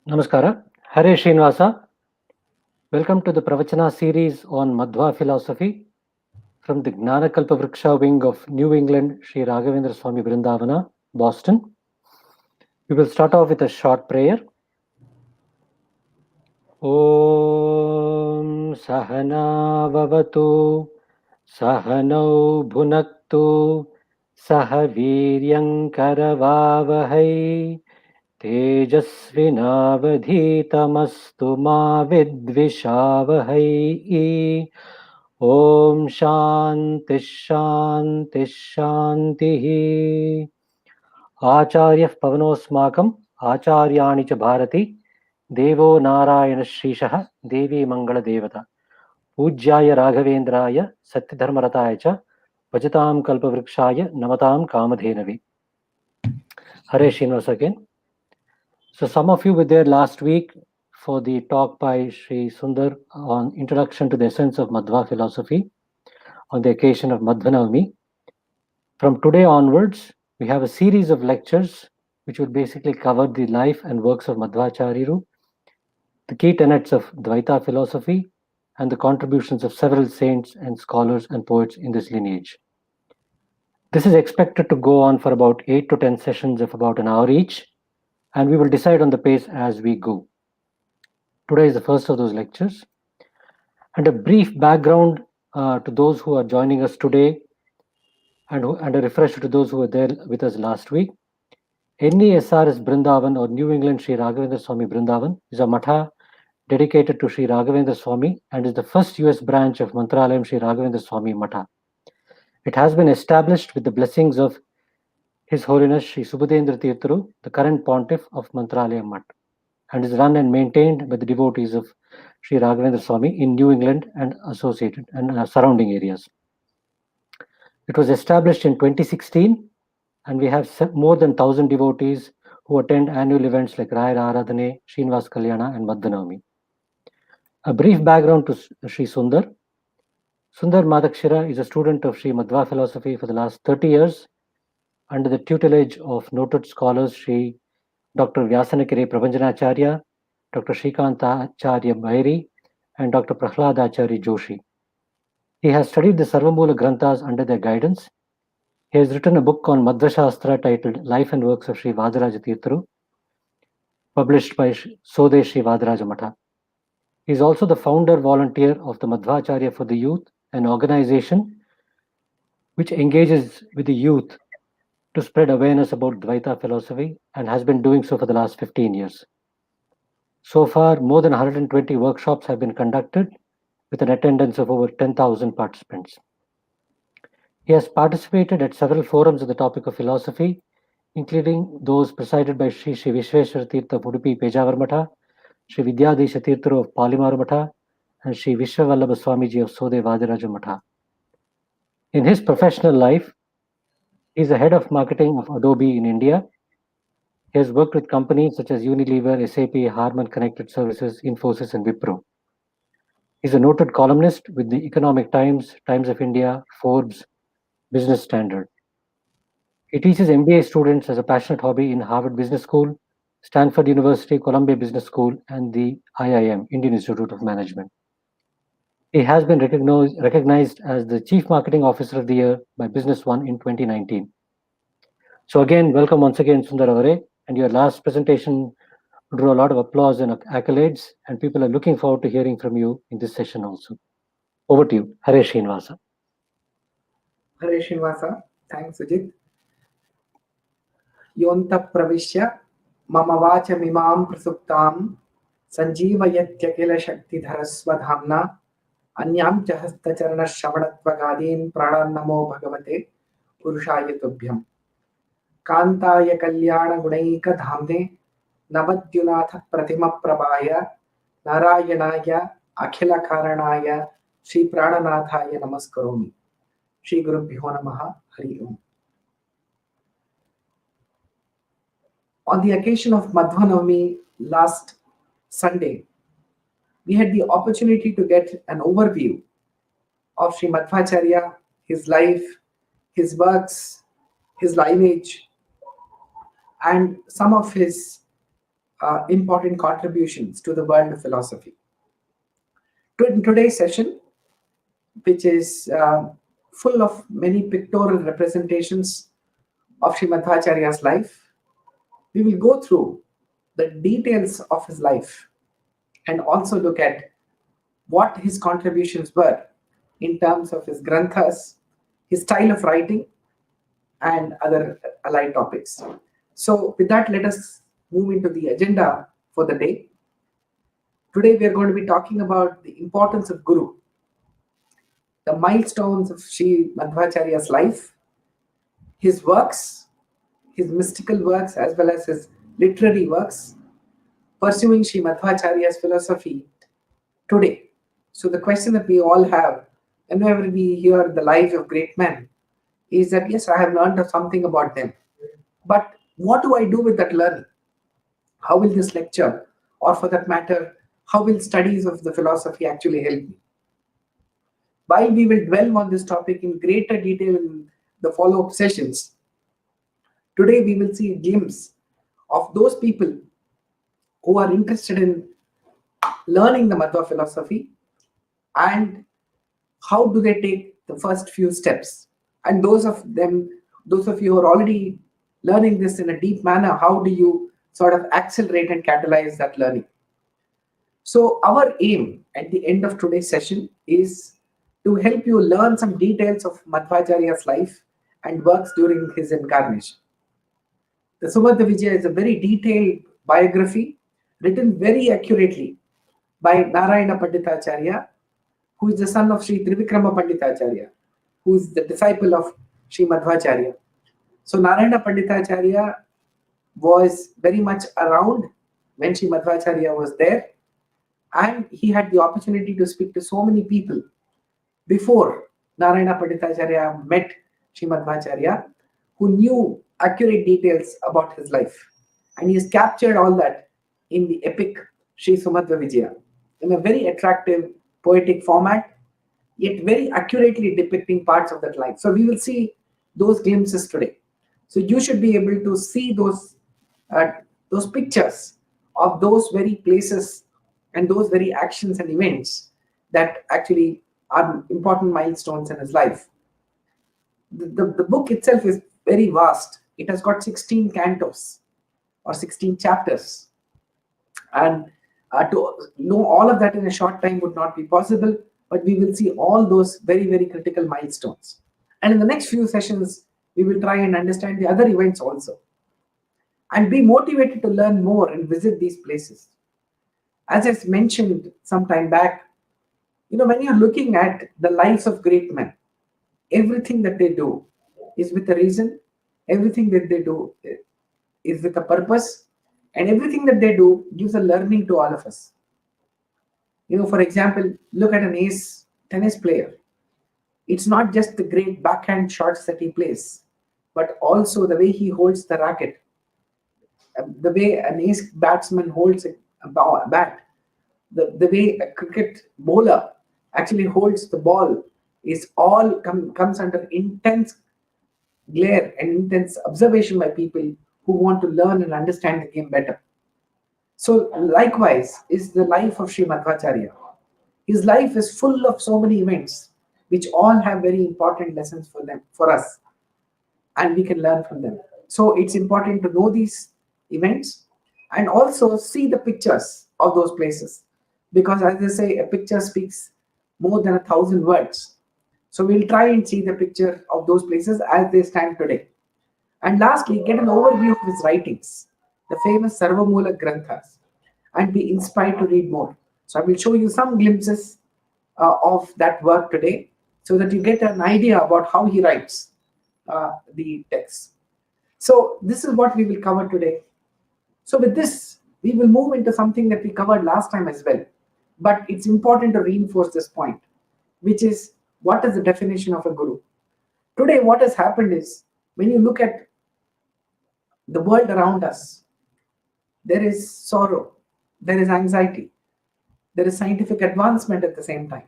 Namaskara. Hare Srinivasa. Welcome to the Pravachana series on Madhwa philosophy from the Gnanakalpavruksha wing of New England, Sri Raghavendra Swami Vrindavana, Boston. We will start off with a short prayer. Om Sahana Vavatu Sahanau Bhunaktu Sahaviryam Karavavahai Tejasvinavadhitamastu ma vidvishavahai. Om Shanti Shanti Shanti. Acharya Pavanosmakam Acharyani cha Bharati Devo Narayana Shishah Devi Mangala Devata Pujyaya Raghavendraya Satyadharmarataya cha Vajatam Kalpavrukshaya Namatam Kamadhenavi. Hare Srinivas again. So some of you were there last week for the talk by Sri Sunder on Introduction to the Essence of Madhwa Philosophy on the occasion of Madhvanavami. From today onwards, we have a series of lectures which will basically cover the life and works of Madhwacharya, the key tenets of Dvaita philosophy, and the contributions of several saints and scholars and poets in this lineage. This is expected to go on for about 8 to 10 sessions of about an hour each, and we will decide on the pace as we go. Today is the first of those lectures. And a brief background to those who are joining us today and a refresher to those who were there with us last week. NESRSB Brindavan or New England Sri Raghavendra Swami Brindavan is a matha dedicated to Sri Raghavendra Swami and is the first US branch of Mantralayam Sri Raghavendra Swami Matha. It has been established with the blessings of His Holiness Sri Subudendra Tirtharu, the current pontiff of Mantralayam Math, and is run and maintained by the devotees of Sri Raghavendra Swami in New England and associated and surrounding areas. It was established in 2016, and we have more than 1,000 devotees who attend annual events like Raya Aradhane, Srinivas Kalyana, and Madhvanavami. A brief background to Sri Sunder. Sunder Madakshira is a student of Sri Madhwa philosophy for the last 30 years under the tutelage of noted scholars Sri Dr. Vyasanakiri Prabhanjanacharya, Dr. Shrikantacharya Bhairi, and Dr. Prahladacharya Joshi. He has studied the Sarvamoola Granthas under their guidance. He has written a book on Madhva Shastra titled Life and Works of Sri Vadaraja Tirtharu, published by Sode Sri Vadaraja Matha. He is also the founder-volunteer of the Madhwacharya for the Youth, an organization which engages with the youth to spread awareness about Dvaita philosophy and has been doing so for the last 15 years. So far, more than 120 workshops have been conducted with an attendance of over 10,000 participants. He has participated at several forums on the topic of philosophy, including those presided by Sri Vishweshwara Tirtha of Udupi Pejawar Matha, Sri Vidyadesha Tirtharu of Palimaru Matha, and Sri Vishwavallabha Swamiji of Sode Vadaraja Matha. In his professional life, he is the head of marketing of Adobe in India. He has worked with companies such as Unilever, SAP, Harman Connected Services, Infosys, and Wipro. He is a noted columnist with the Economic Times, Times of India, Forbes, Business Standard. He teaches MBA students as a passionate hobby in Harvard Business School, Stanford University, Columbia Business School, and the IIM, Indian Institute of Management. He has been recognized as the Chief Marketing Officer of the Year by Business One in 2019. So again, welcome once again, Sundar Avare, and your last presentation drew a lot of applause and accolades, and people are looking forward to hearing from you in this session also. Over to you, Hare Srinivasa. Hare Srinivasa, thanks Sujit. Yonta pravishya mama vacha mimam prasuptam sanjeevayatyakila shakti dharaswadhamna anyam cha hastacharana shravanatvagadin pranam bhagavate purushaya tubhyam kantaya kalyana gunaika dhamne navadyunatha pratima prabhaya narayanaya akhila karanaya Sri Prananathaya namaskaromi. Shri Gurubhyo Namaha. Hari Om. On the occasion of Madhvanavami last Sunday, we had the opportunity to get an overview of Sri Madhwacharya, his life, his works, his lineage, and some of his important contributions to the world of philosophy. In today's session, which is full of many pictorial representations of Sri Madhwacharya's life, we will go through the details of his life and also look at what his contributions were in terms of his granthas, his style of writing, and other allied topics. So with that, let us move into the agenda for the day. Today we are going to be talking about the importance of Guru, the milestones of Sri Madhwacharya's life, his works, his mystical works as well as his literary works, pursuing Sri Madhwacharya's philosophy today. So the question that we all have whenever we hear the lives of great men is that, yes, I have learned something about them. But what do I do with that learning? How will this lecture, or for that matter, how will studies of the philosophy actually help me? While we will dwell on this topic in greater detail in the follow-up sessions, today we will see a glimpse of those people who are interested in learning the Madhwa philosophy and how do they take the first few steps. And those of you who are already learning this in a deep manner, how do you sort of accelerate and catalyze that learning? So our aim at the end of today's session is to help you learn some details of Madhwacharya's life and works during his incarnation. The Srimadvara is a very detailed biography written very accurately by Narayana Panditacharya, who is the son of Sri Trivikrama Panditacharya, who is the disciple of Sri Madhwacharya. So Narayana Panditacharya was very much around when Sri Madhwacharya was there, and he had the opportunity to speak to so many people before Narayana Panditacharya met Sri Madhwacharya, who knew accurate details about his life. And he has captured all that in the epic Sri Sumadva Vijaya in a very attractive poetic format, yet very accurately depicting parts of that life. So we will see those glimpses today. So you should be able to see those pictures of those very places and those very actions and events that actually are important milestones in his life. The book itself is very vast. It has got 16 cantos or 16 chapters. And to know all of that in a short time would not be possible, but we will see all those very, very critical milestones. And in the next few sessions, we will try and understand the other events also and be motivated to learn more and visit these places. As I mentioned some time back, when you're looking at the lives of great men, everything that they do is with a reason, everything that they do is with a purpose, and everything that they do gives a learning to all of us. For example, look at an ace tennis player. It's not just the great backhand shots that he plays, but also the way he holds the racket, the way an ace batsman holds a bat, the way a cricket bowler actually holds the ball is all comes under intense glare and intense observation by people who want to learn and understand the game better. So likewise is the life of Sri Madhwacharya. His life is full of so many events which all have very important lessons for us, and we can learn from them. So it's important to know these events and also see the pictures of those places, because as they say, a picture speaks more than 1,000 words. So we'll try and see the picture of those places as they stand today. And lastly, get an overview of his writings, the famous Sarvamula Granthas, and be inspired to read more. So I will show you some glimpses of that work today so that you get an idea about how he writes the text. So this is what we will cover today. So with this, we will move into something that we covered last time as well. But it's important to reinforce this point, which is what is the definition of a guru? Today, what has happened is, when you look at the world around us, there is sorrow, there is anxiety, there is scientific advancement at the same time.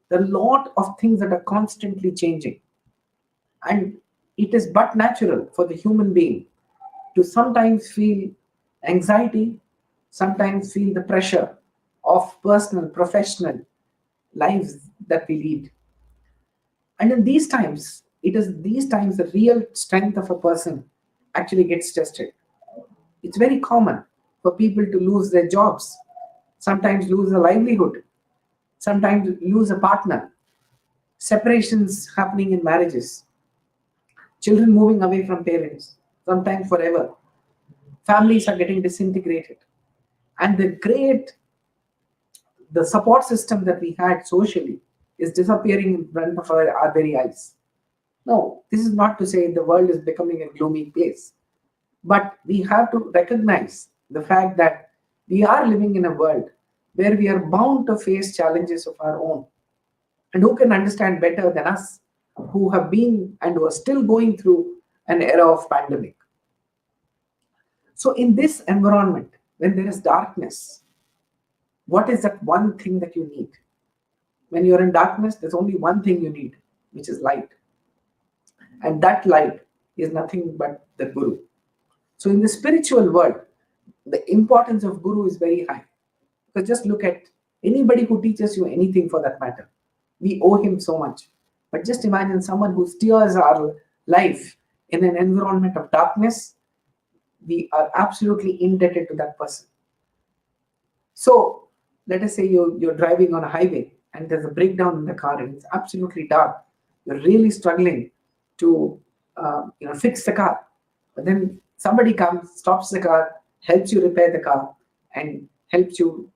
There are a lot of things that are constantly changing. And it is but natural for the human being to sometimes feel anxiety sometimes feel the pressure of personal, professional lives that we lead. And in these times, it is these times the real strength of a person actually gets tested. It's very common for people to lose their jobs, sometimes lose a livelihood, sometimes lose a partner, separations happening in marriages, children moving away from parents, sometimes forever. Families are getting disintegrated. And the support system that we had socially is disappearing in front of our very eyes. No, this is not to say the world is becoming a gloomy place. But we have to recognize the fact that we are living in a world where we are bound to face challenges of our own. And who can understand better than us who have been and who are still going through an era of pandemic? So in this environment, when there is darkness, what is that one thing that you need? When you're in darkness, there's only one thing you need, which is light. And that light is nothing but the Guru. So in the spiritual world, the importance of Guru is very high. Because just look at anybody who teaches you anything for that matter. We owe him so much. But just imagine someone who steers our life in an environment of darkness. We are absolutely indebted to that person. So let us say you're driving on a highway and there's a breakdown in the car and it's absolutely dark. You're really struggling to fix the car. But then somebody comes, stops the car, helps you repair the car, and helps you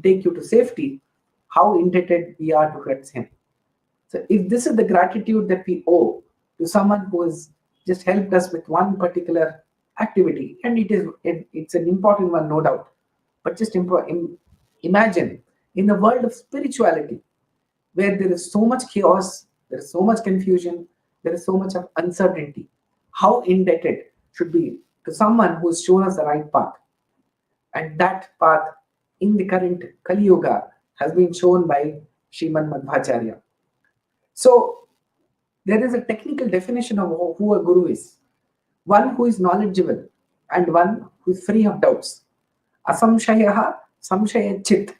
take you to safety. How indebted we are towards him. So if this is the gratitude that we owe to someone who has just helped us with one particular activity, and it's an important one, no doubt. But just imagine in the world of spirituality, where there is so much chaos, there is so much confusion, there is so much of uncertainty, how indebted should be to someone who has shown us the right path. And that path in the current Kali Yuga has been shown by Srimad Madhwacharya. So there is a technical definition of who a guru is. One who is knowledgeable and one who is free of doubts. Asamshayaha samshayachit.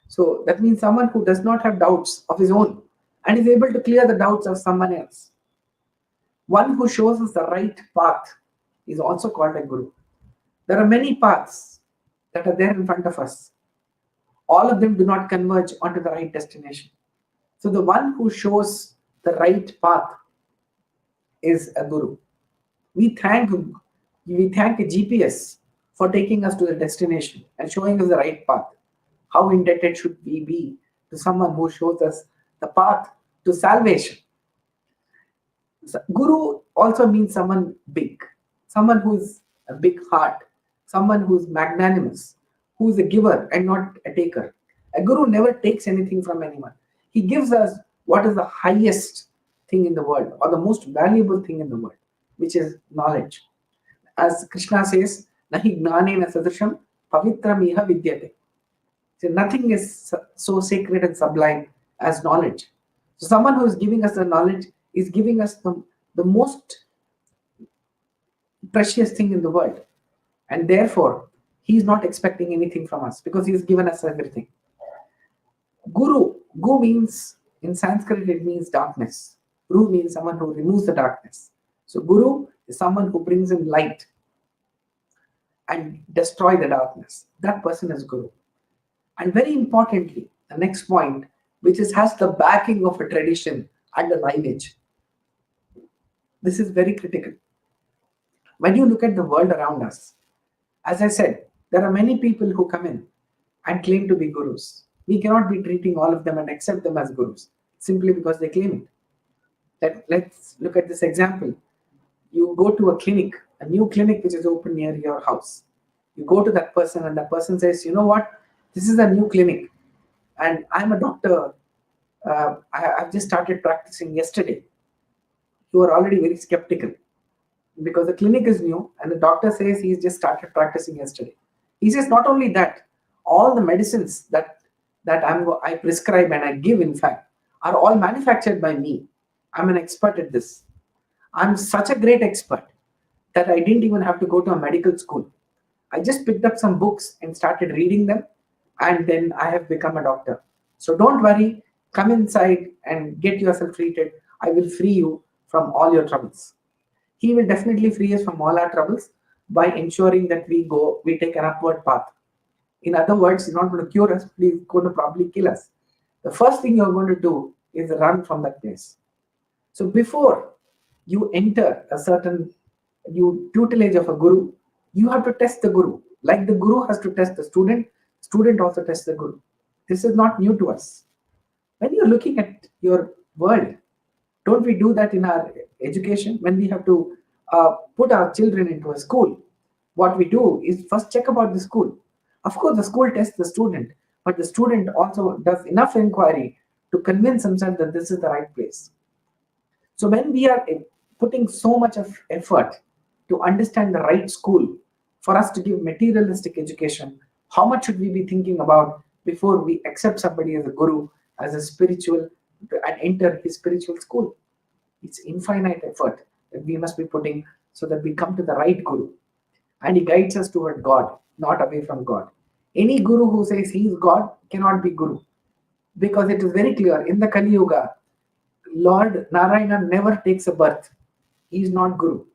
So that means someone who does not have doubts of his own and is able to clear the doubts of someone else. One who shows us the right path is also called a guru. There are many paths that are there in front of us. All of them do not converge onto the right destination. So the one who shows the right path is a guru. We thank a GPS for taking us to the destination and showing us the right path. How indebted should we be to someone who shows us the path to salvation? So guru also means someone big, someone who is a big heart, someone who is magnanimous, who is a giver and not a taker. A guru never takes anything from anyone. He gives us what is the highest thing in the world or the most valuable thing in the world, which is knowledge. As Krishna says, Nahi gnanena sadrisham pavitram iha vidyate. So nothing is so sacred and sublime as knowledge. So someone who is giving us the knowledge is giving us the most precious thing in the world. And therefore, he is not expecting anything from us because he has given us everything. Guru means, in Sanskrit, it means darkness. Guru means someone who removes the darkness. So Guru is someone who brings in light and destroy the darkness. That person is Guru. And very importantly, the next point, which has the backing of a tradition and a lineage. This is very critical. When you look at the world around us, as I said, there are many people who come in and claim to be gurus. We cannot be treating all of them and accept them as gurus simply because they claim it. Let's look at this example. You go to a clinic, a new clinic which is open near your house. You go to that person and that person says, you know what, this is a new clinic and I'm a doctor. I've just started practicing yesterday. You are already very skeptical because the clinic is new and the doctor says he's just started practicing yesterday. He says not only that, all the medicines that I prescribe and I give, in fact, are all manufactured by me. I'm an expert at this. I'm such a great expert that I didn't even have to go to a medical school. I just picked up some books and started reading them, and then I have become a doctor. So don't worry, come inside and get yourself treated. I will free you from all your troubles. He will definitely free us from all our troubles by ensuring that we take an upward path. In other words, he's not going to cure us, but he's going to probably kill us. The first thing you're going to do is run from that place. So before you enter a certain tutelage of a guru, you have to test the guru. Like the guru has to test the student also tests the guru. This is not new to us. When you're looking at your world, don't we do that in our education? When we have to put our children into a school, what we do is first check about the school. Of course, the school tests the student, but the student also does enough inquiry to convince himself that this is the right place. So when we are putting so much of effort to understand the right school for us to give materialistic education, how much should we be thinking about before we accept somebody as a guru, as a spiritual, and enter his spiritual school? It's infinite effort that we must be putting so that we come to the right guru. And he guides us toward God, not away from God. Any guru who says he is God cannot be guru. Because it is very clear in the Kali Yuga, Lord Narayana never takes a birth. He is not guru.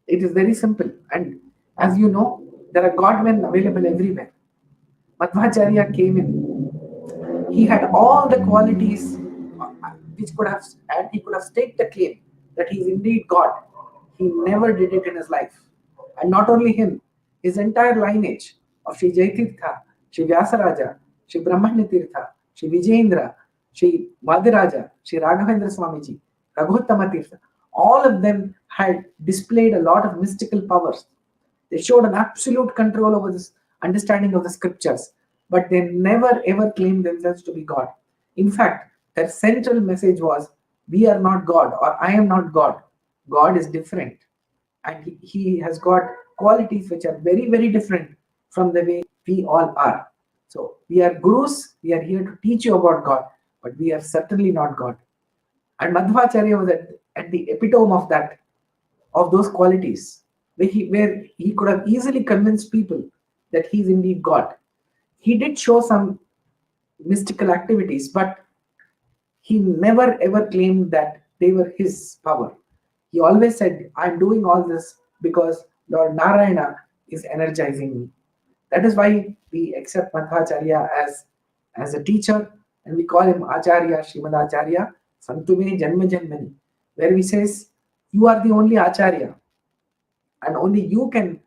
It is very simple. And as you know, there are godmen available everywhere. Madhwacharya came in. He had all the qualities which he could have staked the claim that he is indeed God. He never did it in his life. And not only him, his entire lineage of Sri Jaitirtha, Sri Vyasaraja, Sri Brahmanya Tirtha, Sri Vijayendra, Sri Madhiraja, Sri Raghavendra Swamiji, Raghuttama Tirtha, all of them had displayed a lot of mystical powers. They showed an absolute control over this understanding of the scriptures, but they never ever claimed themselves to be God. In fact, their central message was, we are not God, or I am not God. God is different. And he has got qualities which are very, very different from the way we all are. So we are gurus, we are here to teach you about God, but we are certainly not God. And Madhwacharya was at the epitome of that, of those qualities, where he could have easily convinced people that he is indeed God. He did show some mystical activities, but he never ever claimed that they were his power. He always said, I'm doing all this because Lord Narayana is energizing me. That is why we accept Madhwacharya as a teacher, and we call him Acharya, Srimadacharya, Santume Janma Janmani, where he says, you are the only Acharya, and only you can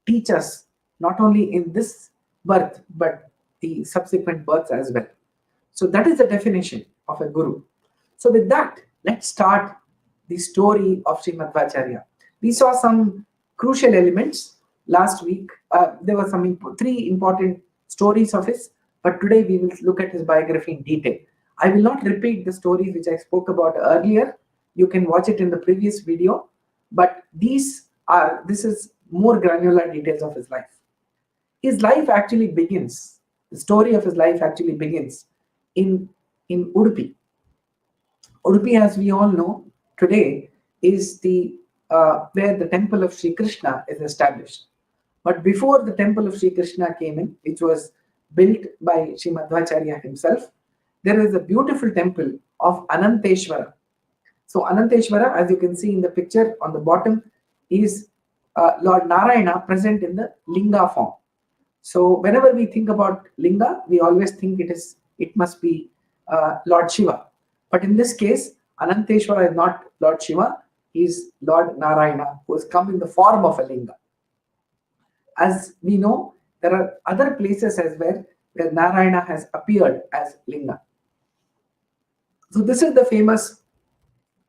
teach us not only in this birth, but the subsequent births as well. So that is the definition of a guru. So with that, let's start the story of Sri Madhwacharya. We saw some crucial elements last week. There were three important stories of his, but today we will look at his biography in detail. I will not repeat the stories which I spoke about earlier. You can watch it in the previous video, but this is more granular details of his life. His life actually begins, the story of his life actually begins in Udupi. Udupi, as we all know, today is where the Temple of Sri Krishna is established. But before the Temple of Sri Krishna came in, which was built by Sri Madhwacharya himself, there is a beautiful temple of Ananteshwara. So Ananteshwara, as you can see in the picture on the bottom, is Lord Narayana present in the Linga form. So whenever we think about Linga, we always think it must be Lord Shiva. But in this case, Ananteshwara is not Lord Shiva, he is Lord Narayana, who has come in the form of a Linga. As we know, there are other places as well where Narayana has appeared as Linga. So this is the famous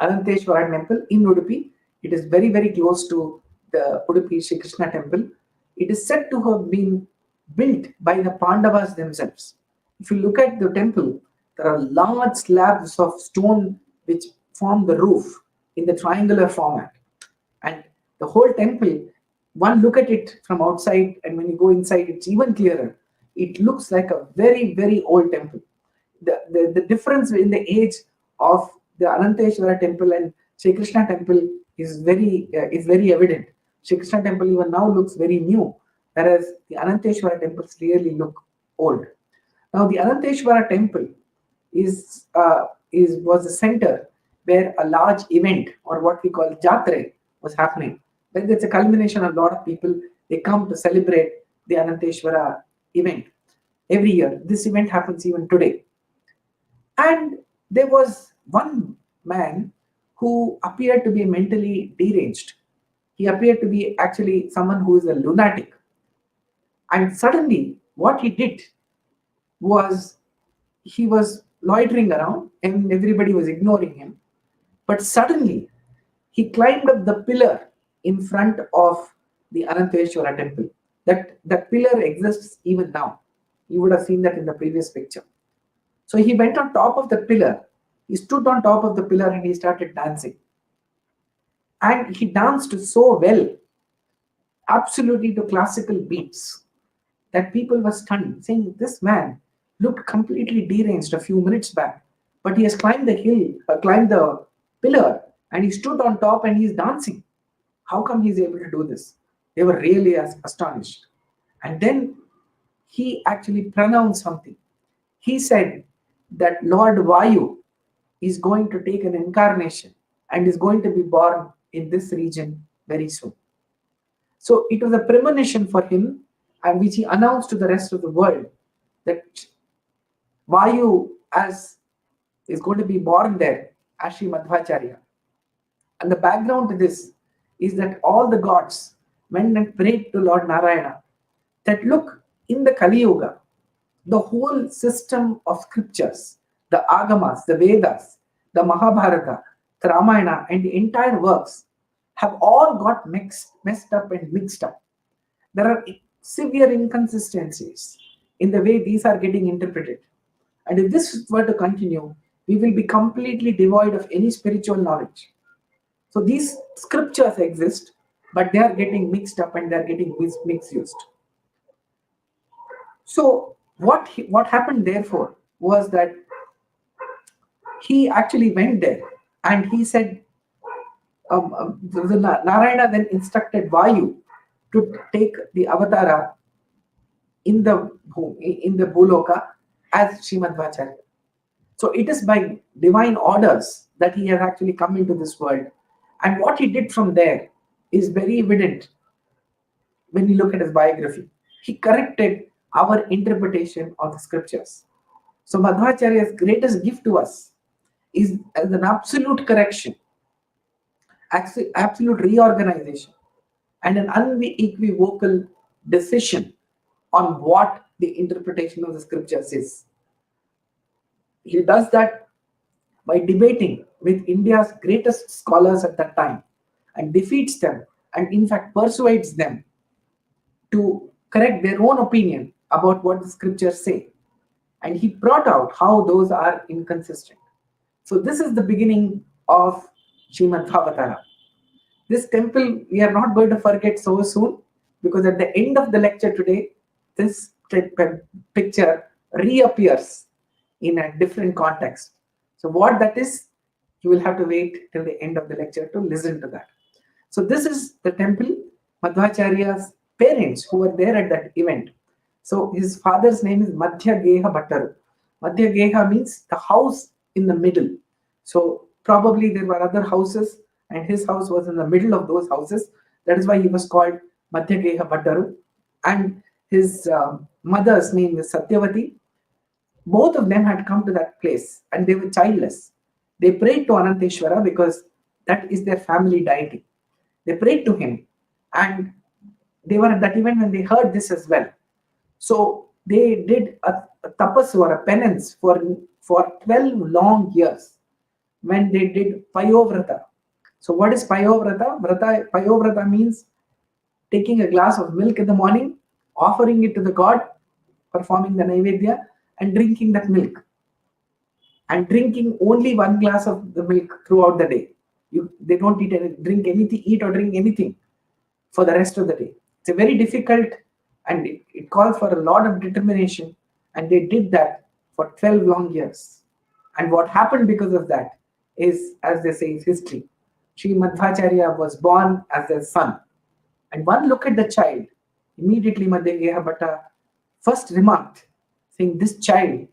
Arantesvara Temple in Udupi. It is very, very close to the Udupi Sri Krishna Temple. It is said to have been built by the Pandavas themselves. If you look at the temple, there are large slabs of stone which form the roof in the triangular format. And the whole temple, one look at it from outside, and when you go inside, it's even clearer. It looks like a very, very old temple. The difference in the age of the Ananteshwara Temple and Sri Krishna Temple is very evident. Sri Krishna Temple even now looks very new, whereas the Ananteshwara temples really look old. Now, the Ananteshwara temple was the center where a large event, or what we call jatre, was happening. Then it's a culmination of a lot of people. They come to celebrate the Ananteshwara event every year. This event happens even today. And there was one man who appeared to be mentally deranged. He appeared to be actually someone who is a lunatic. And suddenly, what he did was he was loitering around and everybody was ignoring him. But suddenly, he climbed up the pillar in front of the Arantesvara Temple. That pillar exists even now. You would have seen that in the previous picture. So he went on top of the pillar. He stood on top of the pillar and he started dancing. And he danced so well, absolutely to classical beats, that people were stunned, saying, "This man looked completely deranged a few minutes back, but he has climbed the hill, climbed the pillar, and he stood on top and he's dancing. How come he's able to do this?" They were really astonished. And then he actually pronounced something. He said that Lord Vayu is going to take an incarnation and is going to be born in this region very soon. So it was a premonition for him, and which he announced to the rest of the world that Vayu is going to be born there as Sri Madhwacharya. And the background to this is that all the gods went and prayed to Lord Narayana that, look, in the Kali Yuga, the whole system of scriptures, the Agamas, the Vedas, the Mahabharata, the Ramayana, and the entire works have all got messed up and mixed up. There are severe inconsistencies in the way these are getting interpreted. And if this were to continue, we will be completely devoid of any spiritual knowledge. So these scriptures exist, but they are getting mixed up and they are getting misused. So what happened therefore was that he actually went there and he said, Narayana then instructed Vayu to take the avatara in the Bhuloka as Srimadvacharya. So it is by divine orders that he has actually come into this world. And what he did from there is very evident when you look at his biography. He corrected our interpretation of the scriptures. So Madhwacharya's greatest gift to us is as an absolute correction, absolute reorganization, and an unequivocal decision on what the interpretation of the scriptures is. He does that by debating with India's greatest scholars at that time and defeats them and in fact persuades them to correct their own opinion about what the scriptures say. And he brought out how those are inconsistent. So this is the beginning of Srimad Bhavattara. This temple we are not going to forget so soon, because at the end of the lecture today, this picture reappears in a different context. So what that is, you will have to wait till the end of the lecture to listen to that. So this is the temple, Madhwacharya's parents who were there at that event. So his father's name is Madhya Geha Bhattaru. Madhya Geha means the house in the middle. So probably there were other houses and his house was in the middle of those houses. That is why he was called Madhya Geha Bhattaru. And his mother's name is Satyavati. Both of them had come to that place and they were childless. They prayed to Ananteshwara because that is their family deity. They prayed to him and they were at that event when they heard this as well. So they did a tapas or a penance for 12 long years when they did Payovrata. So what is Payovrata? Payovrata means taking a glass of milk in the morning, offering it to the god, performing the Naivedya, and drinking that milk. And drinking only one glass of the milk throughout the day. They don't eat or drink anything for the rest of the day. It's a very difficult and it calls for a lot of determination, and they did that for 12 long years. And what happened because of that is, as they say, is history. Sri Madhwacharya was born as their son. And one look at the child, Immediately Madhya Bhatta first remarked, saying, "This child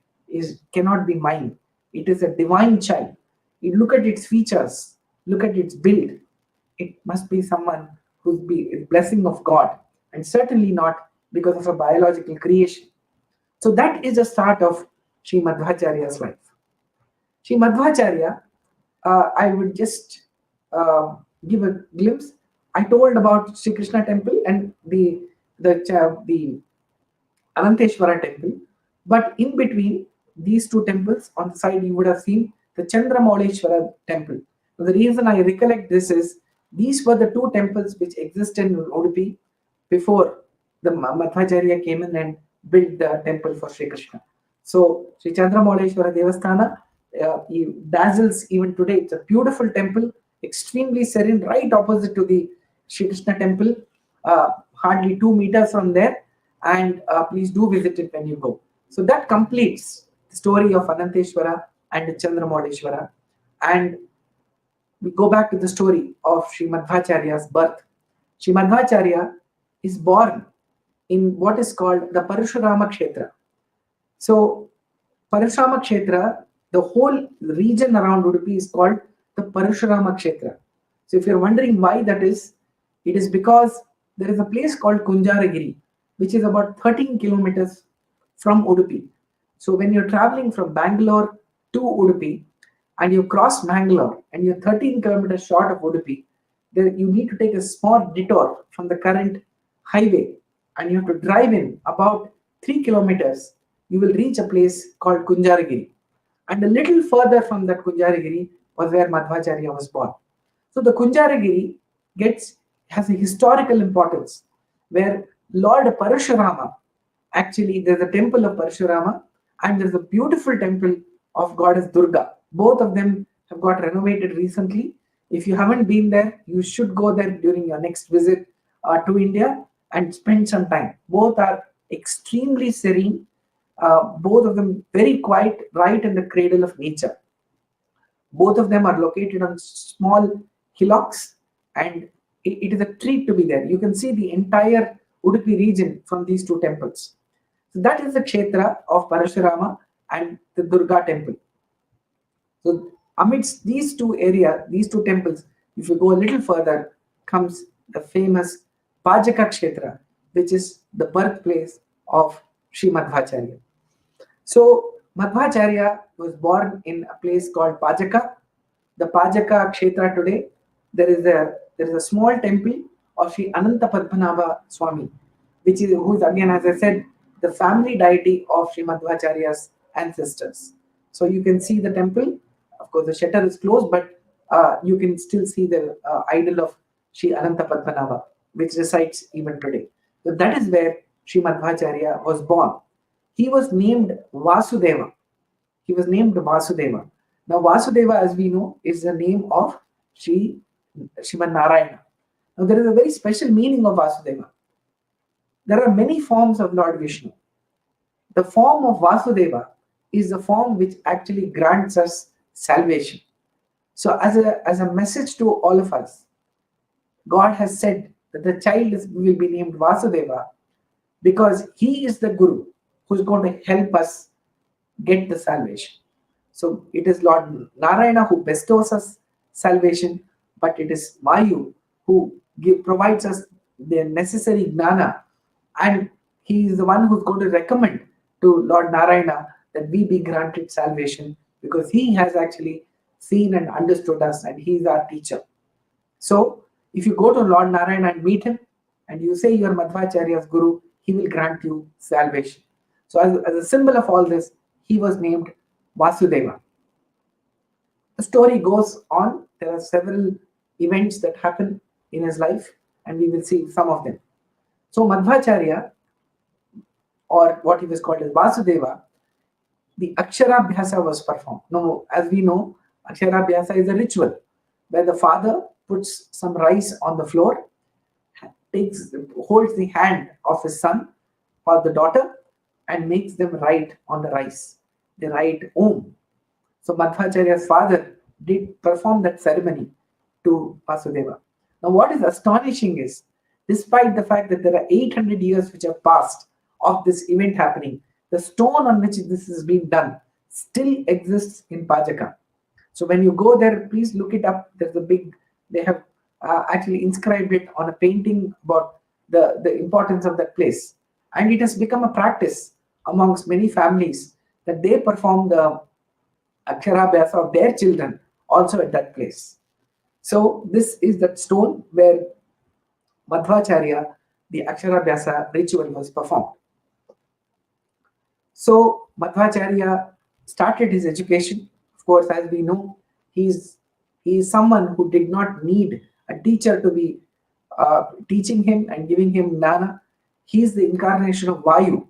cannot be mine. It is a divine child. You look at its features, look at its build. It must be someone who's be a blessing of God, and certainly not because of a biological creation." So that is the start of Sri Madhwacharya's life. Sri Madhwacharya, I would just give a glimpse. I told about Sri Krishna Temple and the Ananteshwara Temple, but in between these two temples, on the side you would have seen the Chandra Temple. Now, the reason I recollect this is these were the two temples which existed in Udupi before the Madhwacharya came in and built the temple for Sri Krishna. So Sri Chandra Devasthana, he dazzles even today. It's a beautiful temple, extremely serene, right opposite to the Sri Krishna temple, hardly 2 meters from there. And please do visit it when you go. So that completes the story of Ananteshwara and Chandra. And we go back to the story of Sri Madhwacharya's birth. Sri Madhwacharya is born in what is called the Parashurama Kshetra. So Parashurama Kshetra, the whole region around Udupi is called the Parashurama Kshetra. So if you're wondering why that is, it is because there is a place called Kunjaragiri, which is about 13 kilometers from Udupi. So when you're traveling from Bangalore to Udupi and you cross Bangalore and you're 13 kilometers short of Udupi, then you need to take a small detour from the current highway and you have to drive in about 3 kilometers. You will reach a place called Kunjaragiri. And a little further from that Kunjaragiri was where Madhwacharya was born. So the Kunjaragiri has a historical importance where Lord Parashurama, actually there's a temple of Parashurama and there's a beautiful temple of goddess Durga. Both of them have got renovated recently. If you haven't been there, you should go there during your next visit to India and spend some time. Both are extremely serene, both of them very quiet, right in the cradle of nature. Both of them are located on small hillocks, and it is a treat to be there. You can see the entire Udupi region from these two temples. So that is the Kshetra of Parashurama and the Durga Temple. So amidst these two areas, these two temples, if you go a little further, comes the famous Pajaka Kshetra, which is the birthplace of Sri Madhwacharya. So Madhwacharya was born in a place called Pajaka. The Pajaka Kshetra today, there is a small temple of Sri Ananta Padmanabha Swami, who is again, as I said, the family deity of Sri Madhwacharya's ancestors. So you can see the temple. Of course, the shutter is closed, but you can still see the idol of Sri Ananta Padmanabha, which resides even today. So that is where Sri Madhwacharya was born. He was named Vasudeva. Now, Vasudeva, as we know, is the name of Srimad Narayana. Now, there is a very special meaning of Vasudeva. There are many forms of Lord Vishnu. The form of Vasudeva is the form which actually grants us salvation. So, as a message to all of us, God has said that the child will be named Vasudeva because he is the Guru who is going to help us get the salvation. So it is Lord Narayana who bestows us salvation, but it is Vayu who provides us the necessary Gnana, and he is the one who's going to recommend to Lord Narayana that we be granted salvation because he has actually seen and understood us and he is our teacher. So if you go to Lord Narayana and meet him and you say you are Madhwacharya's Guru, he will grant you salvation. So as a symbol of all this, he was named Vasudeva. The story goes on. There are several events that happen in his life, and we will see some of them. So Madhwacharya, or what he was called as Vasudeva, the Aksharabhyasa was performed. Now, as we know, Aksharabhyasa is a ritual where the father puts some rice on the floor, holds the hand of his son or the daughter, and makes them write on the rice. They write Om. So Madhwacharya's father did perform that ceremony to Vasudeva. Now what is astonishing is Despite the fact that there are 800 years which have passed of this event happening, the stone on which this is being done still exists in Pajaka. So when you go there, please look it up. There's a big, they have actually inscribed it on a painting about the importance of that place. And it has become a practice amongst many families that they perform the Aksharabhyasa of their children also at that place. So this is that stone where Madhwacharya, the Aksharabhyasa ritual was performed. So Madhwacharya started his education. Of course, as we know, he is someone who did not need a teacher to be teaching him and giving him Gnana. He is the incarnation of Vayu,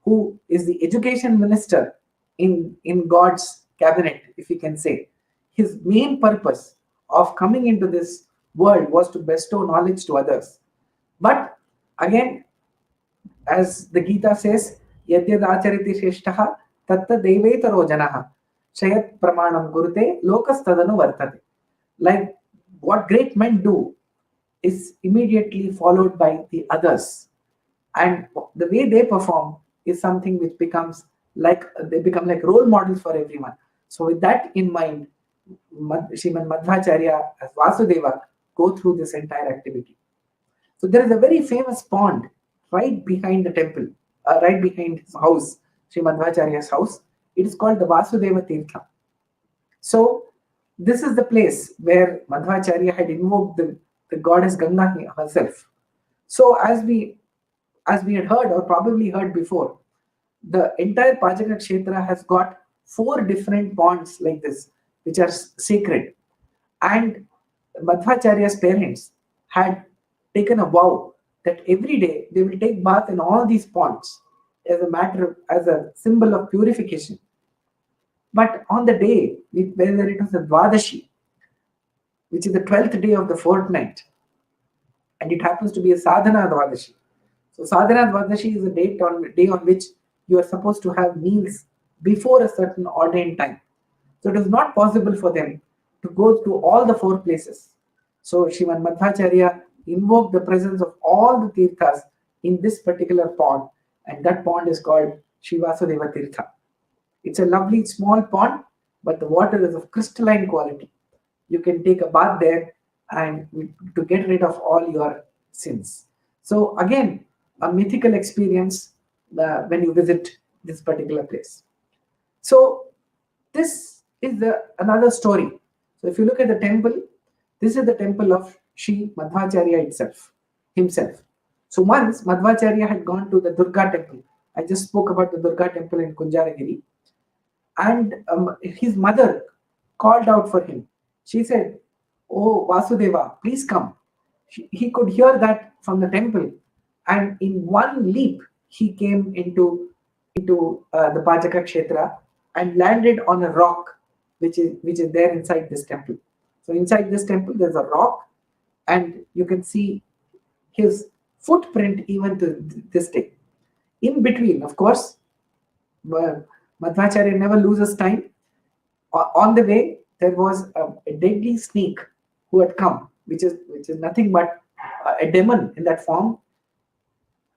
who is the education minister in God's cabinet, if you can say. His main purpose of coming into this world was to bestow knowledge to others. But again, as the Gita says, Yadyad achariti shreshtaha tatta devetaro janaha shayat pramanam gurute lokas tadanu vartate. Like what great men do is immediately followed by the others. And the way they perform is something which becomes like, they become like role models for everyone. So with that in mind, Srimad Madhwacharya as Vasudeva go through this entire activity. So there is a very famous pond right behind the temple, right behind his house, Sri Madhwacharya's house. It is called the Vasudeva Tirtha. So this is the place where Madhwacharya had invoked the goddess Ganga herself. So as we had heard or probably heard before, the entire Pajaka Kshetra has got 4 different ponds like this, which are sacred. And Madhwacharya's parents had taken a vow that every day they will take bath in all these ponds as a symbol of purification. But on the day, whether it was the Dvadashi, which is the 12th day of the fortnight, and it happens to be a Sadhana Dvadashi. So Sadhana Dvadashi is a day on which you are supposed to have meals before a certain ordained time. So it is not possible for them to go to all the 4 places. So Srimad Madhwacharya invoked the presence of all the tirthas in this particular pond, and that pond is called Sri Vasudeva Tirtha. It's a lovely small pond, but the water is of crystalline quality. You can take a bath there and to get rid of all your sins. So again, a mythical experience when you visit this particular place. So this is another story. So if you look at the temple, this is the temple of Sri Madhwacharya himself. So once Madhwacharya had gone to the Durga Temple. I just spoke about the Durga Temple in Kunjaragiri. And his mother called out for him. She said, "Oh Vasudeva, please come." He could hear that from the temple. And in one leap, he came into the Pajaka Kshetra and landed on a rock which is there inside this temple. So inside this temple, there's a rock, and you can see his footprint even to this day. In between, of course, Madhwacharya never loses time. On the way, there was a deadly snake who had come, which is nothing but a demon in that form.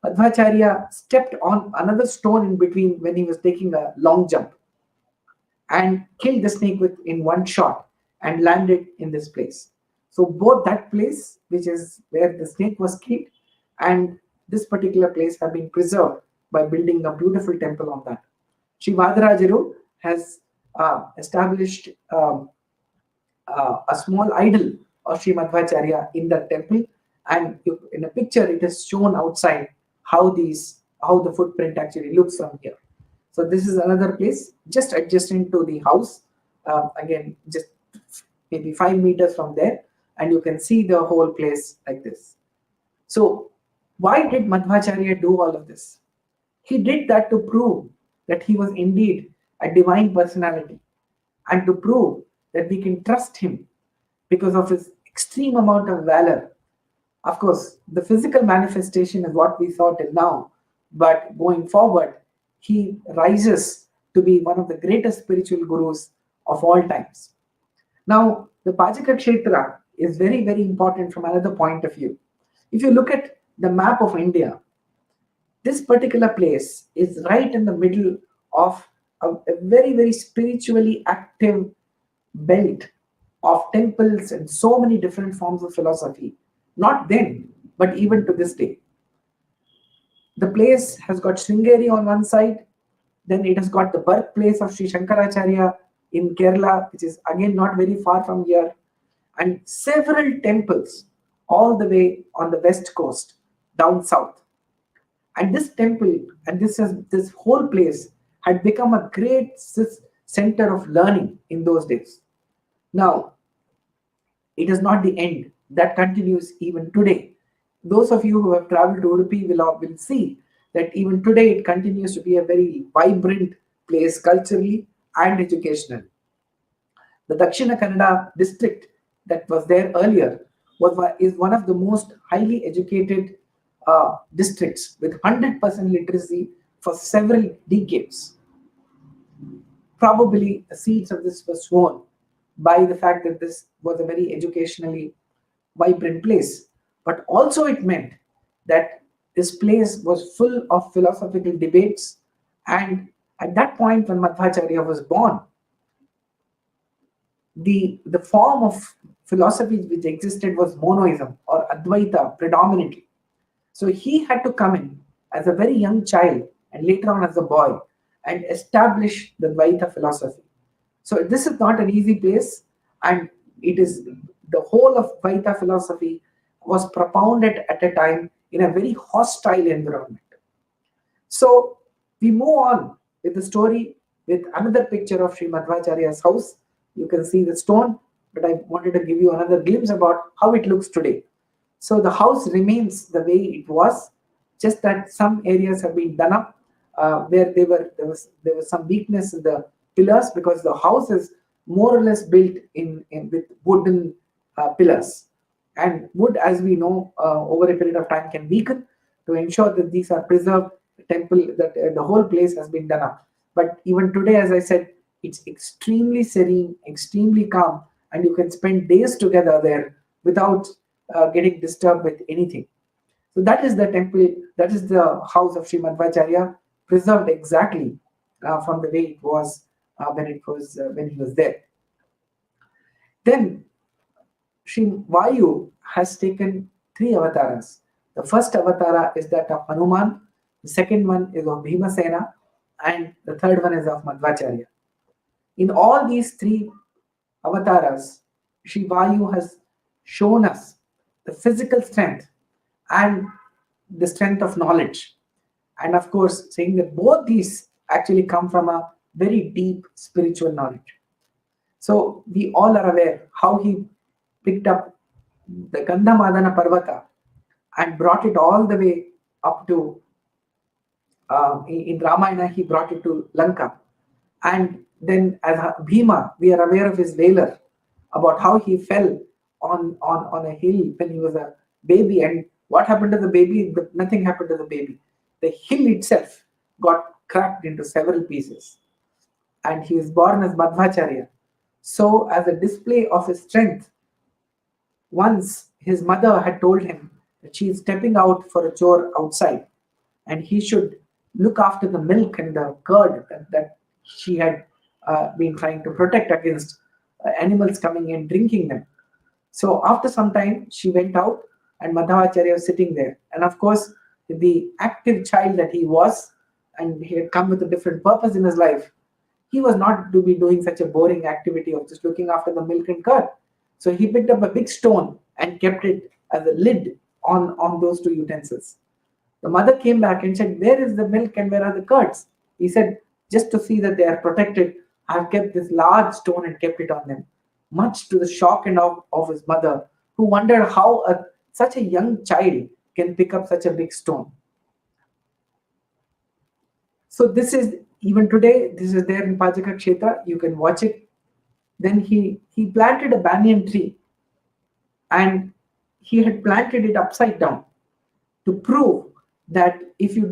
Madhwacharya stepped on another stone in between when he was taking a long jump and killed the snake in one shot and landed in this place. So both that place, which is where the snake was killed, and this particular place have been preserved by building a beautiful temple on that. Sri Vadarajaru has established a small idol of Sri Madhwacharya in that temple, and in a picture it is shown outside how the footprint actually looks from here. So this is another place just adjacent to the house, again just maybe 5 meters from there, and you can see the whole place like this. So why did Madhwacharya do all of this? He did that to prove that he was indeed a divine personality, and to prove that we can trust him because of his extreme amount of valor. Of course, the physical manifestation is what we saw till now, but going forward, he rises to be one of the greatest spiritual gurus of all times. Now, the Pajaka Kshetra is very, very important from another point of view. If you look at the map of India, this particular place is right in the middle of a very, very spiritually active belt of temples and so many different forms of philosophy. Not then, but even to this day. The place has got Sringeri on one side, then it has got the birthplace of Sri Shankaracharya in Kerala, which is again not very far from here, and several temples all the way on the west coast, down south. And this temple and this whole place had become a great center of learning in those days. Now, it is not the end. That continues even today. Those of you who have traveled to Udupi will see that even today it continues to be a very vibrant place culturally and educationally. The Dakshina Kannada district that was there earlier is one of the most highly educated districts with 100% literacy for several decades. Probably the seeds of this were sown by the fact that this was a very educationally vibrant place. But also it meant that this place was full of philosophical debates. And at that point when Madhwacharya was born, the form of philosophy which existed was monoism or Advaita predominantly. So he had to come in as a very young child and later on as a boy and establish the Vaita philosophy. So this is not an easy place, and it is the whole of Vaita philosophy was propounded at a time in a very hostile environment. So we move on with the story with another picture of Sri Madhwacharya's house. You can see the stone, but I wanted to give you another glimpse about how it looks today. So the house remains the way it was, just that some areas have been done up where there was some weakness in the pillars, because the house is more or less built in with wooden pillars. And wood, as we know, over a period of time can weaken. To ensure that these are preserved, the temple, that the whole place has been done up. But even today, as I said, it's extremely serene, extremely calm, and you can spend days together there without getting disturbed with anything. So that is the temple, that is the house of Sri Madhwacharya, preserved exactly from the way it was when he was there. Then Sri Vayu has taken 3 avatars. The first avatara is that of Hanuman, the second one is of Bhimasena, and the third one is of Madhwacharya. In all these 3 avatars, Sri Vayu has shown us the physical strength and the strength of knowledge. And of course, saying that both these actually come from a very deep spiritual knowledge. So we all are aware how he picked up the Gandhamadana Parvata and brought it all the way up to, in Ramayana, he brought it to Lanka. And then as Bhima, we are aware of his valor, about how he fell on a hill when he was a baby. And what happened to the baby? Nothing happened to the baby. The hill itself got cracked into several pieces. And he was born as Madhwacharya. So as a display of his strength, once his mother had told him that she is stepping out for a chore outside, and he should look after the milk and the curd that she had been trying to protect against animals coming and drinking them. So after some time, she went out and Madhwacharya was sitting there. And of course, the active child that he was, and he had come with a different purpose in his life, he was not to be doing such a boring activity of just looking after the milk and curd. So he picked up a big stone and kept it as a lid on those 2 utensils. The mother came back and said, "Where is the milk and where are the curds?" He said, "Just to see that they are protected, I have kept this large stone and kept it on them." Much to the shock and awe of his mother, who wondered how such a young child can pick up such a big stone. So this is, even today, this is there in Pajaka Kshetra, you can watch it. Then he planted a banyan tree, and he had planted it upside down to prove that if you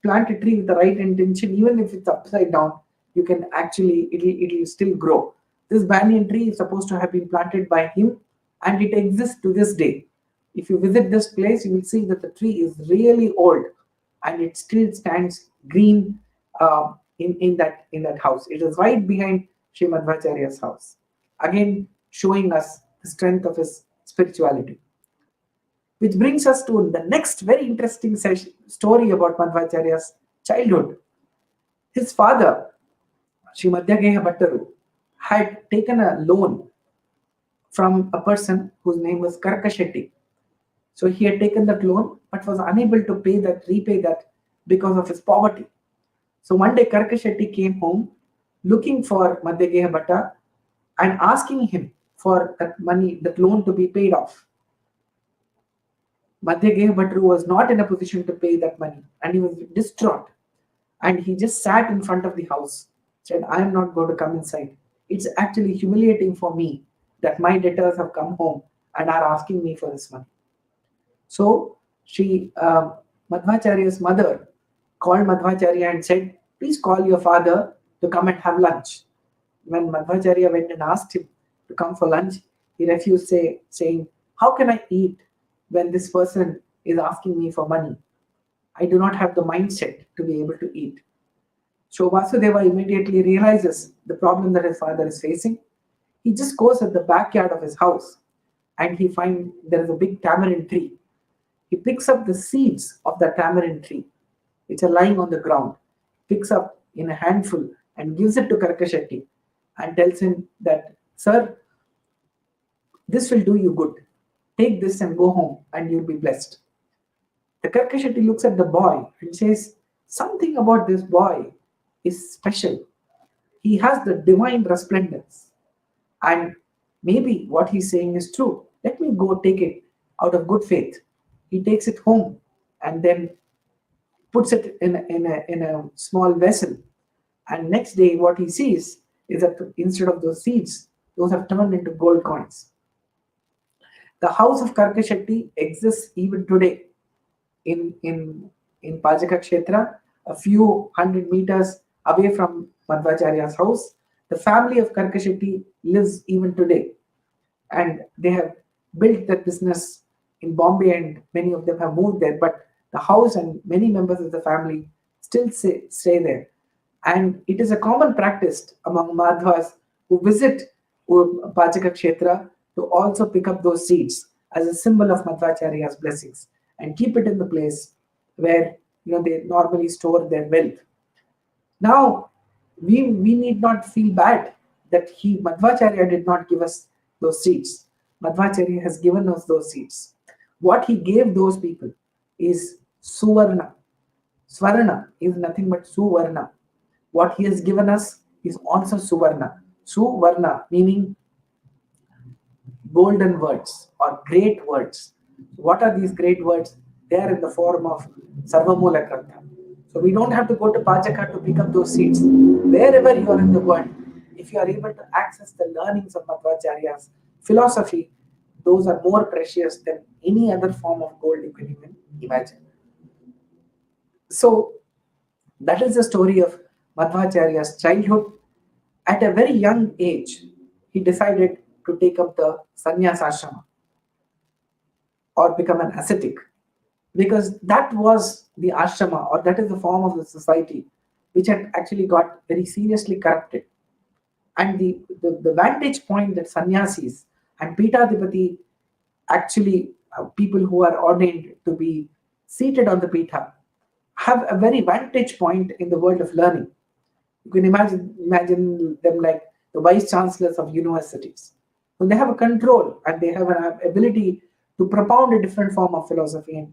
plant a tree with the right intention, even if it's upside down, you can actually, it'll still grow. This banyan tree is supposed to have been planted by him, and it exists to this day. If you visit this place, you will see that the tree is really old and it still stands green in that house. It is right behind Sri Madhwacharya's house. Again, showing us the strength of his spirituality. Which brings us to the next very interesting story about Madhwacharya's childhood. His father, Sri Madhyageha Bhattaru, had taken a loan from a person whose name was Karaka. So he had taken that loan but was unable to repay that because of his poverty. So one day Karaka came home looking for Madhyageha Bhatta and asking him for that money, that loan to be paid off. Madhyageha Bhattaru was not in a position to pay that money and he was distraught. And he just sat in front of the house, said, I am not going to come inside. It's actually humiliating for me that my debtors have come home and are asking me for this money. So Madhwacharya's mother called Madhwacharya and said, please call your father to come and have lunch. When Madhwacharya went and asked him to come for lunch, he refused, saying, how can I eat when this person is asking me for money? I do not have the mindset to be able to eat. So Vasudeva immediately realizes the problem that his father is facing. He just goes at the backyard of his house and he finds there is a big tamarind tree. He picks up the seeds of the tamarind tree, which are lying on the ground, picks up in a handful and gives it to Karaka and tells him that, sir, this will do you good. Take this and go home and you'll be blessed. The Karaka looks at the boy and says, something about this boy is special. He has the divine resplendence. And maybe what he's saying is true. Let me go take it out of good faith. He takes it home and then puts it in a small vessel. And next day, what he sees is that instead of those seeds, those have turned into gold coins. The house of Karaka exists even today in Pajaka Kshetra, a few hundred meters away from Madhwacharya's house. The family of Karaka lives even today, and they have built their business in Bombay, and many of them have moved there. But the house and many members of the family still stay there, and it is a common practice among Madhwas who visit Pajaka Kshetra to also pick up those seeds as a symbol of Madhwacharya's blessings and keep it in the place where they normally store their wealth. Now, we need not feel bad that Madhwacharya did not give us those seeds. Madhwacharya has given us those seeds. What he gave those people is Suvarna. Swarna is nothing but Suvarna. What he has given us is also Suvarna. Suvarna meaning golden words or great words. What are these great words? They are in the form of Sarvamula Grantha. So we don't have to go to Pajaka to pick up those seeds. Wherever you are in the world, if you are able to access the learnings of Madhwacharya's philosophy, those are more precious than any other form of gold you can even imagine. So that is the story of Madhwacharya's childhood. At a very young age, he decided to take up the sannyas ashrama or become an ascetic, because that was the ashrama, or that is the form of the society which had actually got very seriously corrupted. And the vantage point that sannyasis and Pitadipati, actually people who are ordained to be seated on the Pitha, have a very vantage point in the world of learning. You can imagine them like the vice chancellors of universities. So they have a control and they have an ability to propound a different form of philosophy.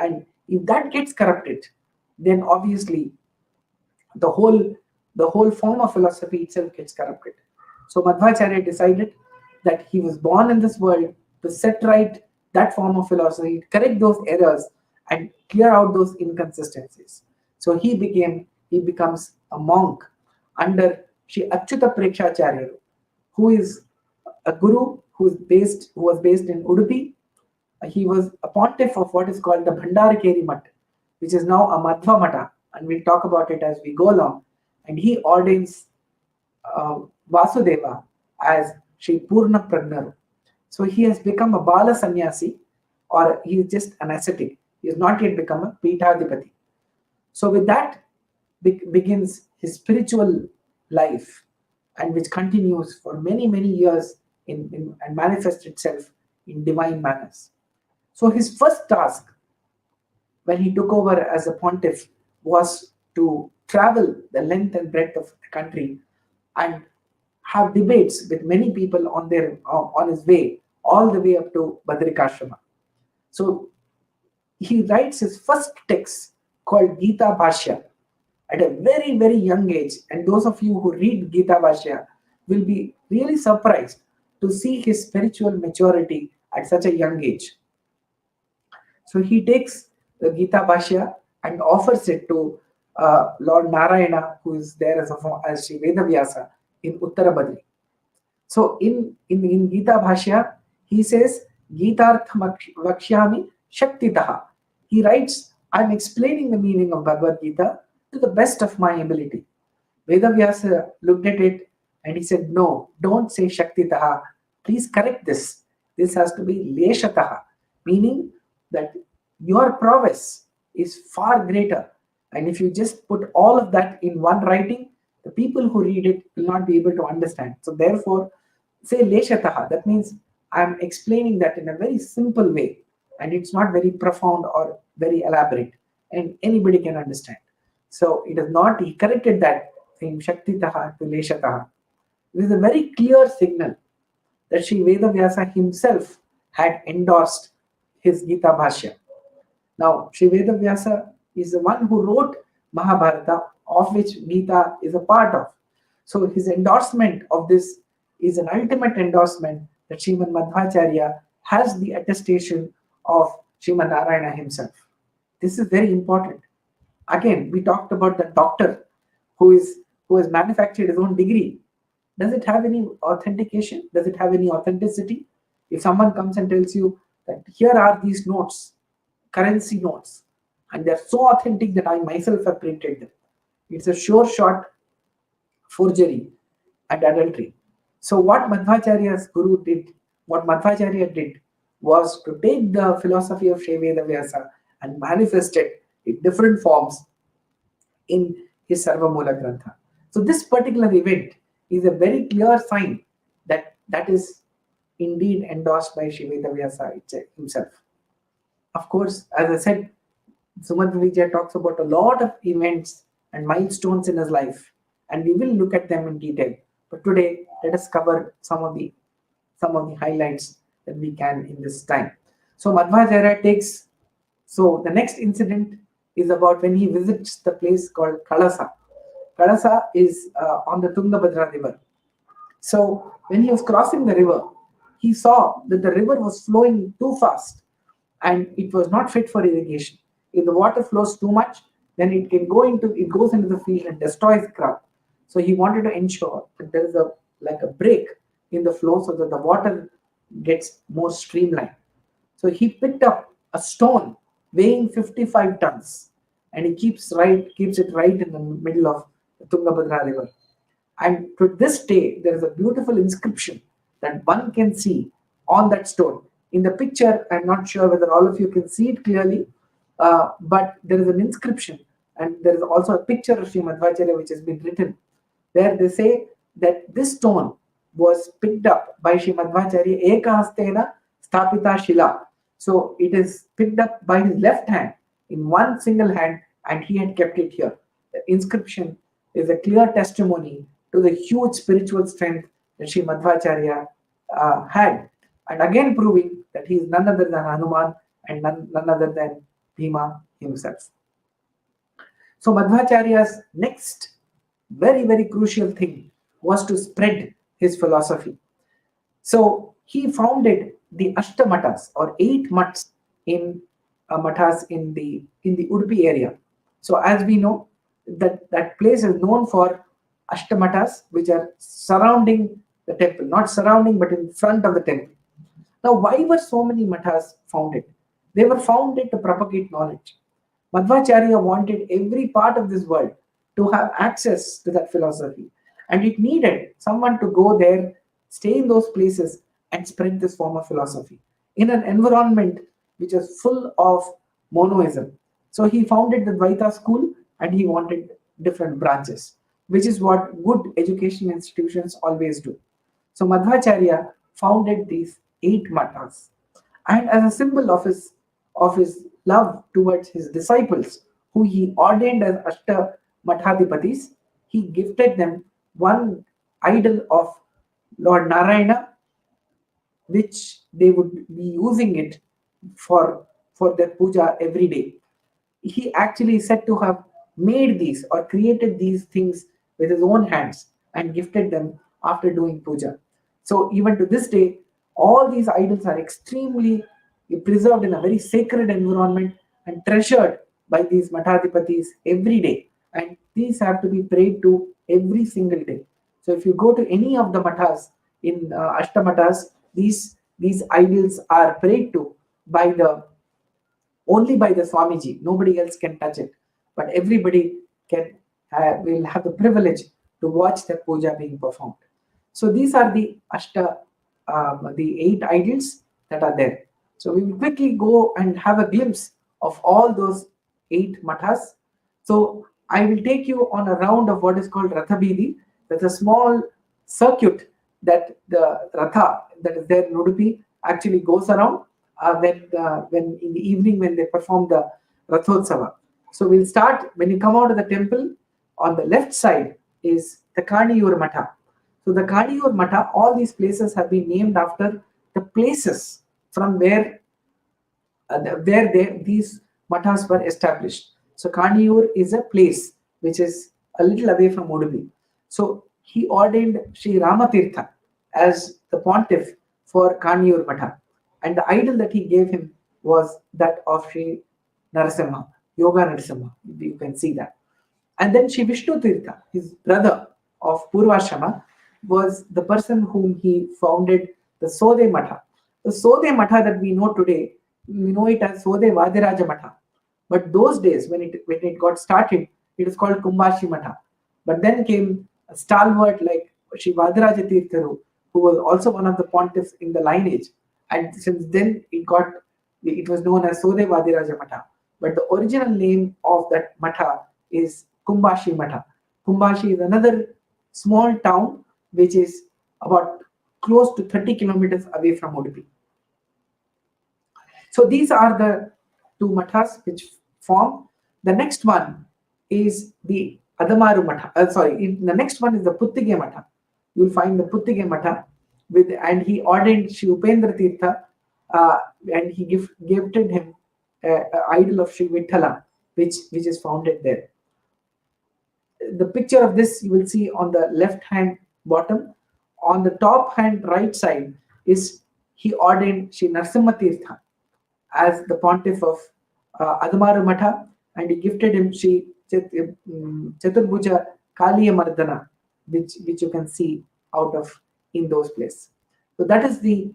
And if that gets corrupted, then obviously the whole form of philosophy itself gets corrupted. So Madhwacharya decided that he was born in this world to set right that form of philosophy, correct those errors, and clear out those inconsistencies. So he becomes a monk under Sri Achyuta Prekshacharya, who is a guru who was based in Udupi. He was a pontiff of what is called the Bhandarakeri Math, which is now a Madhwa Mata, and we'll talk about it as we go along. And he ordains Vasudeva as Sri Purna Pragnaru. So he has become a Bala Sannyasi, or he is just an ascetic. He has not yet become a Pitadipati. So with that begins his spiritual life, and which continues for many, many years and manifests itself in divine manners. So his first task when he took over as a pontiff was to travel the length and breadth of the country and have debates with many people on his way all the way up to Badrikashrama. So he writes his first text called Gita Bhashya at a very, very young age. And those of you who read Gita Bhashya will be really surprised to see his spiritual maturity at such a young age. So he takes the Gita Bhashya and offers it to Lord Narayana, who is there as Sri Vedavyasa in Uttarabadri. So in Gita Bhashya, he says, Gitartham Vakshyami Shaktitaha. He writes, I'm explaining the meaning of Bhagavad Gita to the best of my ability. Vedavyasa looked at it and he said, no, don't say Shaktitaha. Please correct this. This has to be Leshataha, meaning that your prowess is far greater. And if you just put all of that in one writing, the people who read it will not be able to understand. So therefore, say Leshataha. That means I'm explaining that in a very simple way. And it's not very profound or very elaborate. And anybody can understand. So it is not, he corrected that saying Shaktitaha to Leshataha. It is a very clear signal that Sri Vedavyasa himself had endorsed his Gita Bhashya. Now, Sri Vedavyasa is the one who wrote Mahabharata, of which Gita is a part of. So his endorsement of this is an ultimate endorsement that Srimad Madhwacharya has the attestation of Srimad Narayana himself. This is very important. Again, we talked about the doctor who has manufactured his own degree. Does it have any authentication? Does it have any authenticity? If someone comes and tells you that here are these notes, currency notes, and they're so authentic that I myself have printed them, it's a sure shot forgery and adultery. So what Madhwacharya's guru did, what Madhwacharya did, was to take the philosophy of Sri Vedavyasa and manifest it in different forms in his Sarvamoola Grantha. So this particular event is a very clear sign that that is indeed endorsed by Sri Vedavyasa himself. Of course, as I said, Sumant Vijay talks about a lot of events and milestones in his life, and we will look at them in detail. But today, let us cover some of the highlights that we can in this time. So Madhwacharya takes. So the next incident is about when he visits the place called Kalasa. Kalasa is on the Tungabhadra river. So when he was crossing the river, he saw that the river was flowing too fast and it was not fit for irrigation. If the water flows too much, then it goes into the field and destroys the crop. So he wanted to ensure that there is a break in the flow so that the water gets more streamlined. So he picked up a stone weighing 55 tons and he keeps it right in the middle of the Tungabhadra river. And to this day, there is a beautiful inscription that one can see on that stone. In the picture, I'm not sure whether all of you can see it clearly, but there is an inscription and there is also a picture of Sri Madhwacharya which has been written, where they say that this stone was picked up by Sri Madhwacharya ekahastena stapita shila. So it is picked up by his left hand in one single hand and he had kept it here. The inscription is a clear testimony to the huge spiritual strength that Sri Madhwacharya had, and again proving that he is none other than Hanuman and none other than Bhima himself. So Madhwacharya's next very, very crucial thing was to spread his philosophy. So he founded the Ashtamatas or 8 maths in the Udupi area. So as we know, that place is known for Ashtamatas, which are surrounding the temple, not surrounding but in front of the temple. Now, why were so many mathas founded? They were founded to propagate knowledge. Madhwacharya wanted every part of this world to have access to that philosophy, and it needed someone to go there, stay in those places, and spread this form of philosophy in an environment which was full of monoism. So he founded the Dvaita school and he wanted different branches, which is what good education institutions always do. So Madhwacharya founded these 8 mathas, and as a symbol of his love towards his disciples, who he ordained as Ashta Mathadipatis, he gifted them one idol of Lord Narayana, which they would be using it for their puja every day. He actually said to have made these or created these things with his own hands and gifted them after doing puja. So even to this day, all these idols are extremely preserved in a very sacred environment and treasured by these Mathadipatis every day. And these have to be prayed to every single day. So if you go to any of the mathas in Ashtamathas, these idols are prayed to by the only by the Swamiji. Nobody else can touch it, but everybody will have the privilege to watch the puja being performed. So these are the the 8 idols that are there. So we will quickly go and have a glimpse of all those 8 mathas. So I will take you on a round of what is called Rathabidi. That's a small circuit that the Ratha that is there in Udupi actually goes around when in the evening when they perform the Rathotsava. So we'll start when you come out of the temple. On the left side is the Kaniyur Matha. So the Kaniyur Matha, all these places have been named after the places from where these mathas were established. So Kaniyur is a place which is a little away from Udupi. So he ordained Sri Ramatirtha as the pontiff for Kaniyur Matha. And the idol that he gave him was that of Sri Narasimha, Yoga Narasimha. You can see that. And then Sri Vishnu Tirtha, his brother of Purvashrama, was the person whom he founded the Sode Matha. The Sode Matha that we know today, we know it as Sode Vadiraja Matha. But those days, when it got started, it was called Kumbhashi Matha. But then came a stalwart like Sri Vadiraja Tirtharu, who was also one of the pontiffs in the lineage. And since then, it was known as Sode Vadiraja Matha. But the original name of that Matha is Kumbhashi Matha. Kumbhashi is another small town which is about close to 30 kilometers away from Udupi. So these are the 2 mathas which form. The next one is the Adamaru Matha. The next one is the Puttige Matha. You will find the Puttige Matha and he ordained Sri Upendra Tirtha and he gifted him an idol of Sri Vithala, which is founded there. The picture of this you will see on the left hand bottom. On the top hand right side is he ordained Sri Narasimha Tirtha as the pontiff of Adamaru Matha, and he gifted him Sri Chaturbuja Kaliya Mardana, which you can see out of in those places. So that is the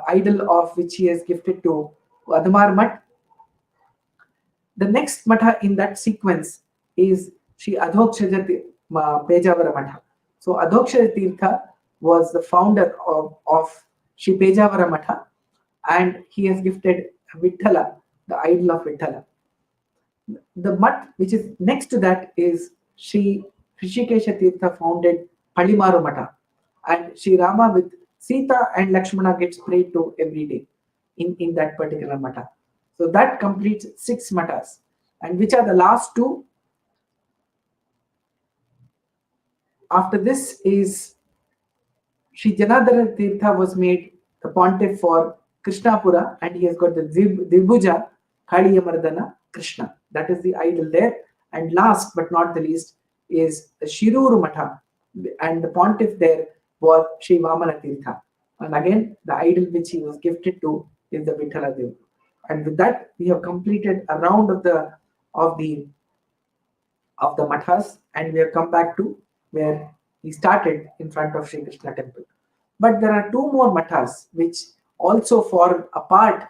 idol of which he has gifted to Adamar Mat. The next Matha in that sequence is Sri Adhokshaja Pejavara Matha. So Adhokshaja Tirtha was the founder of Sri Pejavara Matha, and he has gifted Vithala, the idol of Vithala. The Mat which is next to that is Sri Hrishikesha Tirtha founded Palimaru Matha, and Sri Rama with Sita and Lakshmana gets prayed to every day in that particular Matha. So that completes 6 mathas. And which are the last 2? After this is Sri Janadhara Tirtha was made the pontiff for Krishnapura, and he has got the Dvibhuja Kaliyamardana Krishna. That is the idol there. And last but not the least is the Shiruru Matha, and the pontiff there was Sri Vamana Tirtha. And again, the idol which he was gifted to is the Vithala Dev. And with that, we have completed a round of the mathas, and we have come back to where he started in front of Sri Krishna Temple. But there are 2 more mathas which also form a part.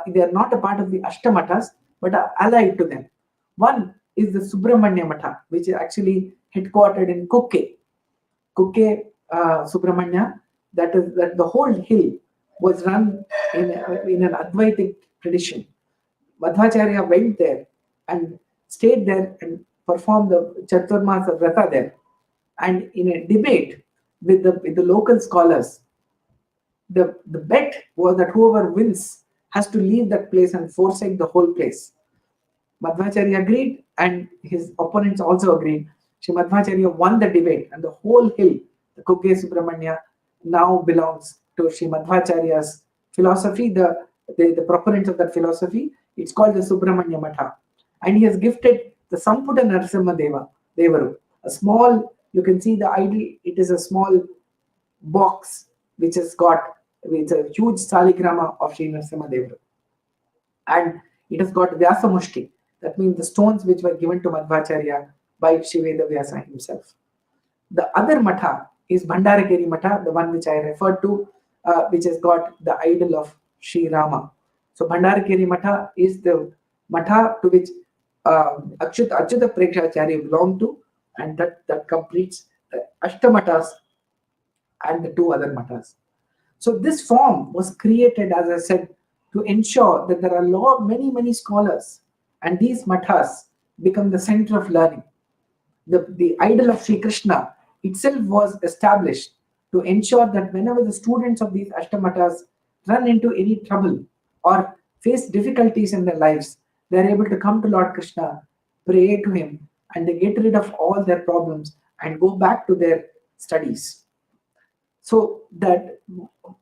They are not a part of the Ashtamathas, but are allied to them. One is the Subramanyamata, which is actually headquartered in Kukke Subramanya. That the whole hill was run in an Advaitic tradition. Madhwacharya went there and stayed there and performed the Chaturmasa Vrata there. And in a debate with the local scholars, the bet was that whoever wins has to leave that place and forsake the whole place. Madhwacharya agreed, and his opponents also agreed. Sri Madhwacharya won the debate, and the whole hill, the Kugge Subramanya, now belongs to Sri Madhwacharya's philosophy. The proponents of that philosophy, it's called the Subramanyamata, and he has gifted the Samputa Narasimha Devaru, a small. You can see the idol. It is a small box which has got with a huge saligrama of Sri Narasimha Devaru, and it has got Vyasamushti. That means the stones which were given to Madhwacharya by Sri Veda Vyasa himself. The other matha is Bhandarakeri Matha, the one which I referred to, which has got the idol of Sri Rama. So Bhandarakeri Matha is the matha to which Achyuta Prekshacharya belonged to, and that completes the Ashtamatas and the two other mathas. So this form was created, as I said, to ensure that there are many scholars, and these mathas become the center of learning. The idol of Sri Krishna itself was established to ensure that whenever the students of these Ashtamatas run into any trouble or face difficulties in their lives, they are able to come to Lord Krishna, pray to him, and they get rid of all their problems and go back to their studies. So that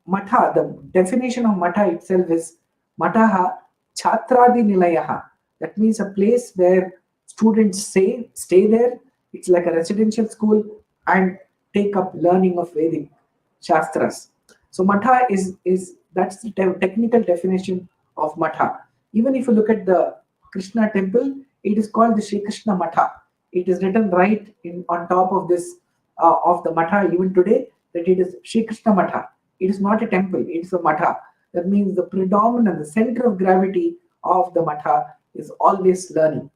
matha, the definition of matha itself is mataha chatradi nilayaha. That means a place where students stay there. It's like a residential school and take up learning of Vedic Shastras. So matha is that's the technical definition of matha. Even if you look at the Krishna temple, it is called the Sri Krishna Matha. It is written right on top of this of the matha even today, that it is Sri Krishna Matha. It is not a temple, it is a matha. That means the predominant, the center of gravity of the matha is always learning.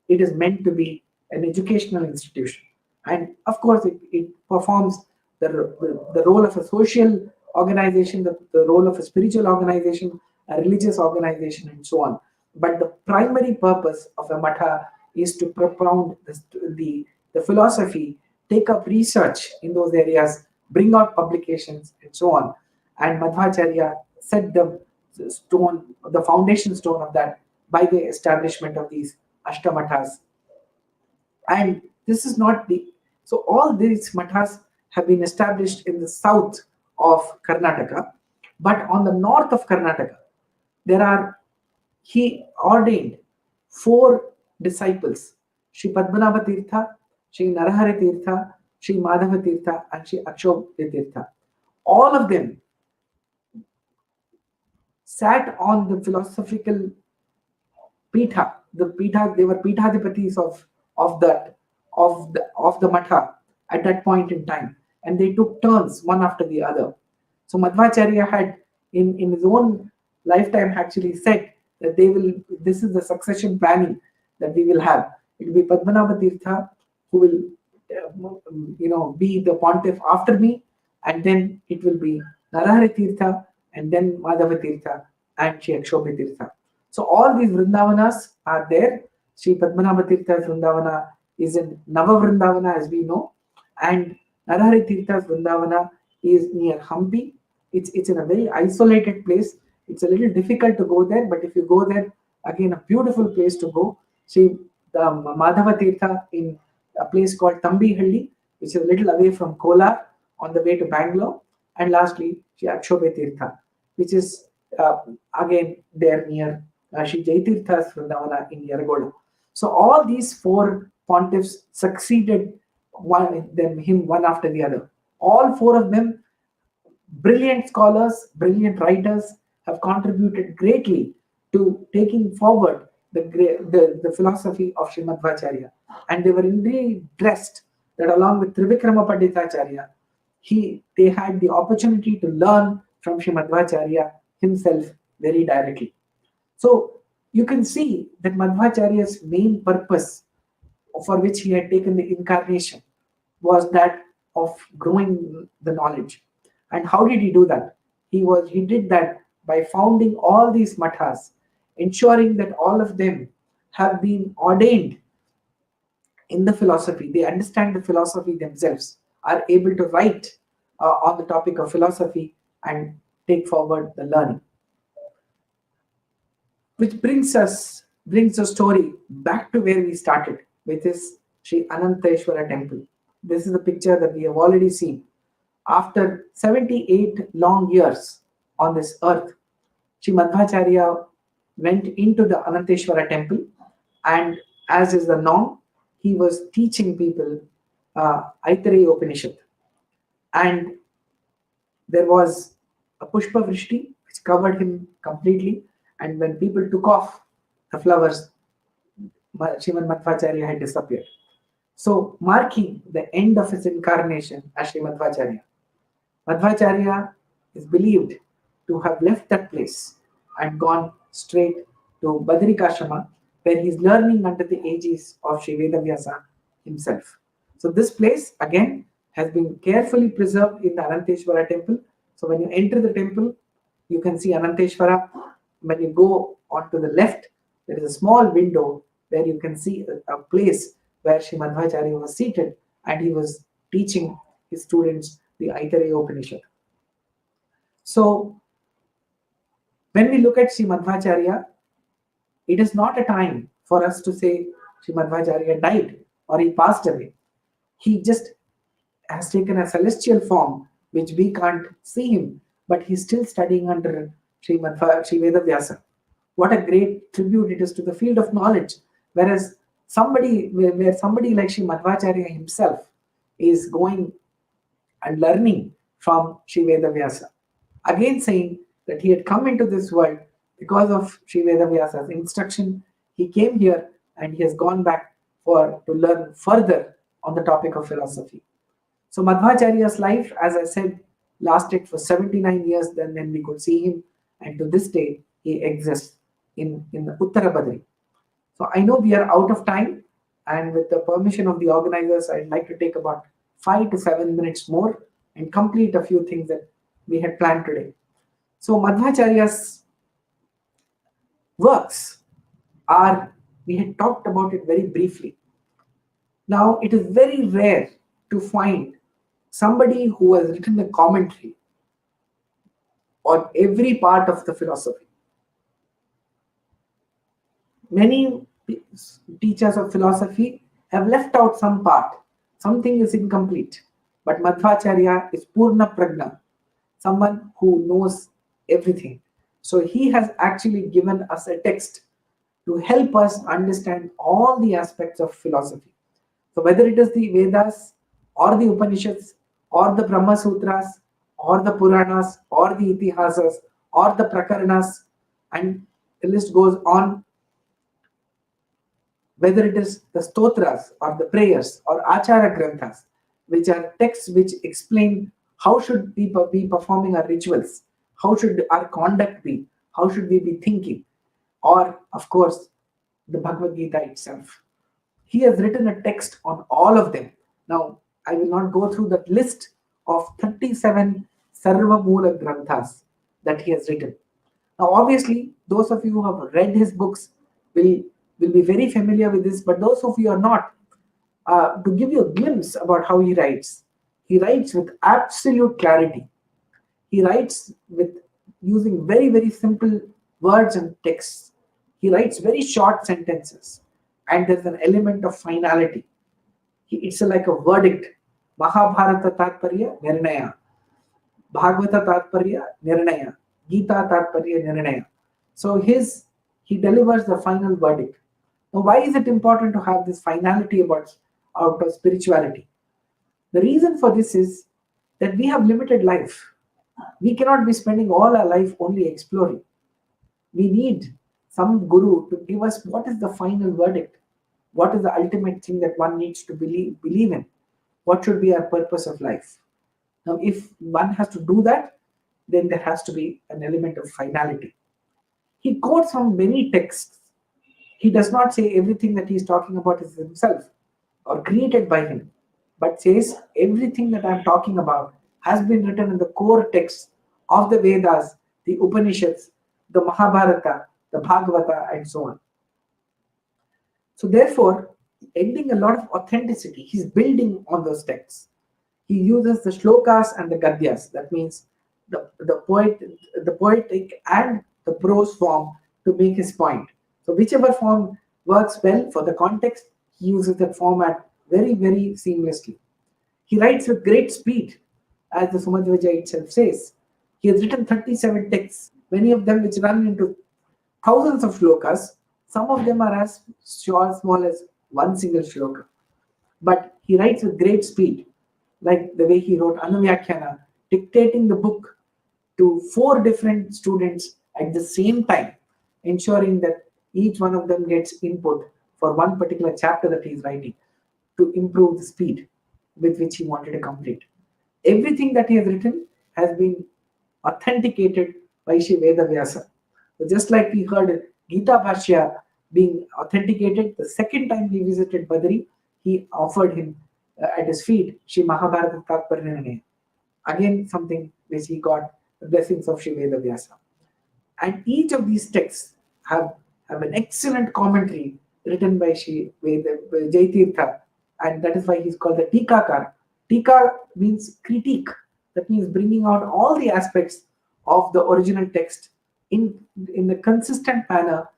It is meant to be an educational institution. And of course, it performs the role of a social organization, the role of a spiritual organization, a religious organization, and so on. But the primary purpose of a matha is to propound the philosophy, take up research in those areas, bring out publications, and so on. And Madhwacharya set the foundation stone of that by the establishment of these Ashtamathas. And this is not so all these mathas have been established in the south of Karnataka, but on the north of Karnataka, he ordained 4 disciples: Sri Padmanabha Tirtha, Sri Narahari Tirtha, Sri Madhava Tirtha, and Sri Akshobhya Tirtha. All of them sat on the philosophical Pitha. They were Pithadipatis of the Matha at that point in time, and they took turns one after the other. So Madhwacharya had in his own lifetime actually said that this is the succession planning that we will have. It will be Padmanabha Tirtha who will be the pontiff after me, and then it will be Narahari Tirtha, and then Madhava Tirtha, and Sri Akshobhya Tirtha. So all these Vrindavanas are there. Sri Padmanabha Tirtha's Vrindavana is in Nava Vrindavana, as we know, and Narahari Tirtha's Vrindavana is near Hampi. It's in a very isolated place. It's a little difficult to go there, but if you go there, again, a beautiful place to go. See the Madhava Tirtha in a place called Tambihalli, which is a little away from Kolar on the way to Bangalore. And lastly, Sri Akshobhya Tirtha, which is again there near Sri Jaitirtha's Vrindavana in Yaragoda. So all these 4 pontiffs succeeded him one after the other. All 4 of them, brilliant scholars, brilliant writers, have contributed greatly to taking forward the philosophy of Sri Madhwacharya. And they were indeed blessed that along with Trivikrama Panditacharya, they had the opportunity to learn from Sri Madhwacharya himself very directly. So you can see that Madhwacharya's main purpose for which he had taken the incarnation was that of growing the knowledge. And how did he do that? He did that by founding all these mathas ensuring that all of them have been ordained in the philosophy. They understand the philosophy themselves, are able to write on the topic of philosophy and take forward the learning. Which brings the story back to where we started, which is Sri Ananteshwara Temple. This is the picture that we have already seen. After 78 long years on this earth, Sri Madhwacharya went into the Ananteshwara Temple, and as is the norm, he was teaching people Aitareya Upanishad. And there was a Pushpa Vrishti which covered him completely, and when people took off the flowers, Srimad Madhwacharya had disappeared. So, marking the end of his incarnation as Sri Madhwacharya, Madhwacharya is believed to have left that place and gone straight to Badrikashrama, where he is learning under the aegis of Sri Vedavyasa himself. So this place again has been carefully preserved in the Arantesvara Temple. So when you enter the temple, you can see Ananteshwara. When you go on to the left, there is a small window where you can see a place where Sri Madhwacharya was seated and he was teaching his students the Aitareya Upanishad. So when we look at Sri Madhwacharya, it is not a time for us to say Sri Madhwacharya died or he passed away. He just has taken a celestial form which we can't see him, but he's still studying under Sri Vedavyasa. What a great tribute it is to the field of knowledge, whereas somebody like Sri Madhwacharya himself is going and learning from Sri Vedavyasa. Again saying that he had come into this world because of Sri Vedavyasa's instruction. He came here and he has gone back to learn further on the topic of philosophy. So Madhwacharya's life, as I said, lasted for 79 years then when we could see him, and to this day he exists in the Uttara Badri. So I know we are out of time, and with the permission of the organizers, I'd like to take about 5 to 7 minutes more and complete a few things that we had planned today. So Madhwacharya's works we had talked about it very briefly. Now it is very rare to find somebody who has written a commentary on every part of the philosophy. Many teachers of philosophy have left out some part. Something is incomplete. But Madhwacharya is Purna Prajna, someone who knows everything. So he has actually given us a text to help us understand all the aspects of philosophy. So whether it is the Vedas or the Upanishads or the Brahma Sutras or the Puranas or the Itihasas or the Prakaranas, and the list goes on, whether it is the stotras or the prayers or achara granthas, which are texts which explain how should we be performing our rituals, how should our conduct be, how should we be thinking, or of course the Bhagavad Gita itself. He has written a text on all of them. Now I will not go through that list of 37 Sarva Mula Granthas that he has written. Now obviously those of you who have read his books will be very familiar with this, but those of you are not, to give you a glimpse about how he writes with absolute clarity. He writes with using very, very simple words and texts. He writes very short sentences, and there's an element of finality. It's like a verdict. Mahabharata Tatparya Nirnaya, Bhagavata Tatparya Nirnaya, Gita Tatparya Nirnaya. So he delivers the final verdict. Now, why is it important to have this finality out of spirituality? The reason for this is that we have limited life. We cannot be spending all our life only exploring. We need some guru to give us what is the final verdict, what is the ultimate thing that one needs to believe in, what should be our purpose of life. Now, if one has to do that, then there has to be an element of finality. He quotes from many texts. He does not say everything that he is talking about is himself or created by him, but says everything that I am talking about has been written in the core texts of the Vedas, the Upanishads, the Mahabharata, the Bhagavata, and so on. So therefore, ending a lot of authenticity, he's building on those texts. He uses the shlokas and the gadyas, that means the poetic and the prose form to make his point. So whichever form works well for the context, he uses that format very, very seamlessly. He writes with great speed, as the Sumadhvajaya itself says. He has written 37 texts, many of them which run into thousands of shlokas. Some of them are as small as one single shloka. But he writes with great speed, like the way he wrote Anuvyakhana, dictating the book to 4 different students at the same time, ensuring that each one of them gets input for one particular chapter that he is writing to improve the speed with which he wanted to complete. Everything that he has written has been authenticated by Shri Vedavyasa. So just like we heard Gita Bhashya being authenticated, the second time he visited Badri, he offered him at his feet Shri Mahabharata Tatparya. Again, something which he got the blessings of Shri Vedavyasa. And each of these texts have an excellent commentary written by Shri Jaitirtha, and that is why he's called the Tikakar. Tika means critique. That means bringing out all the aspects of the original text in the consistent manner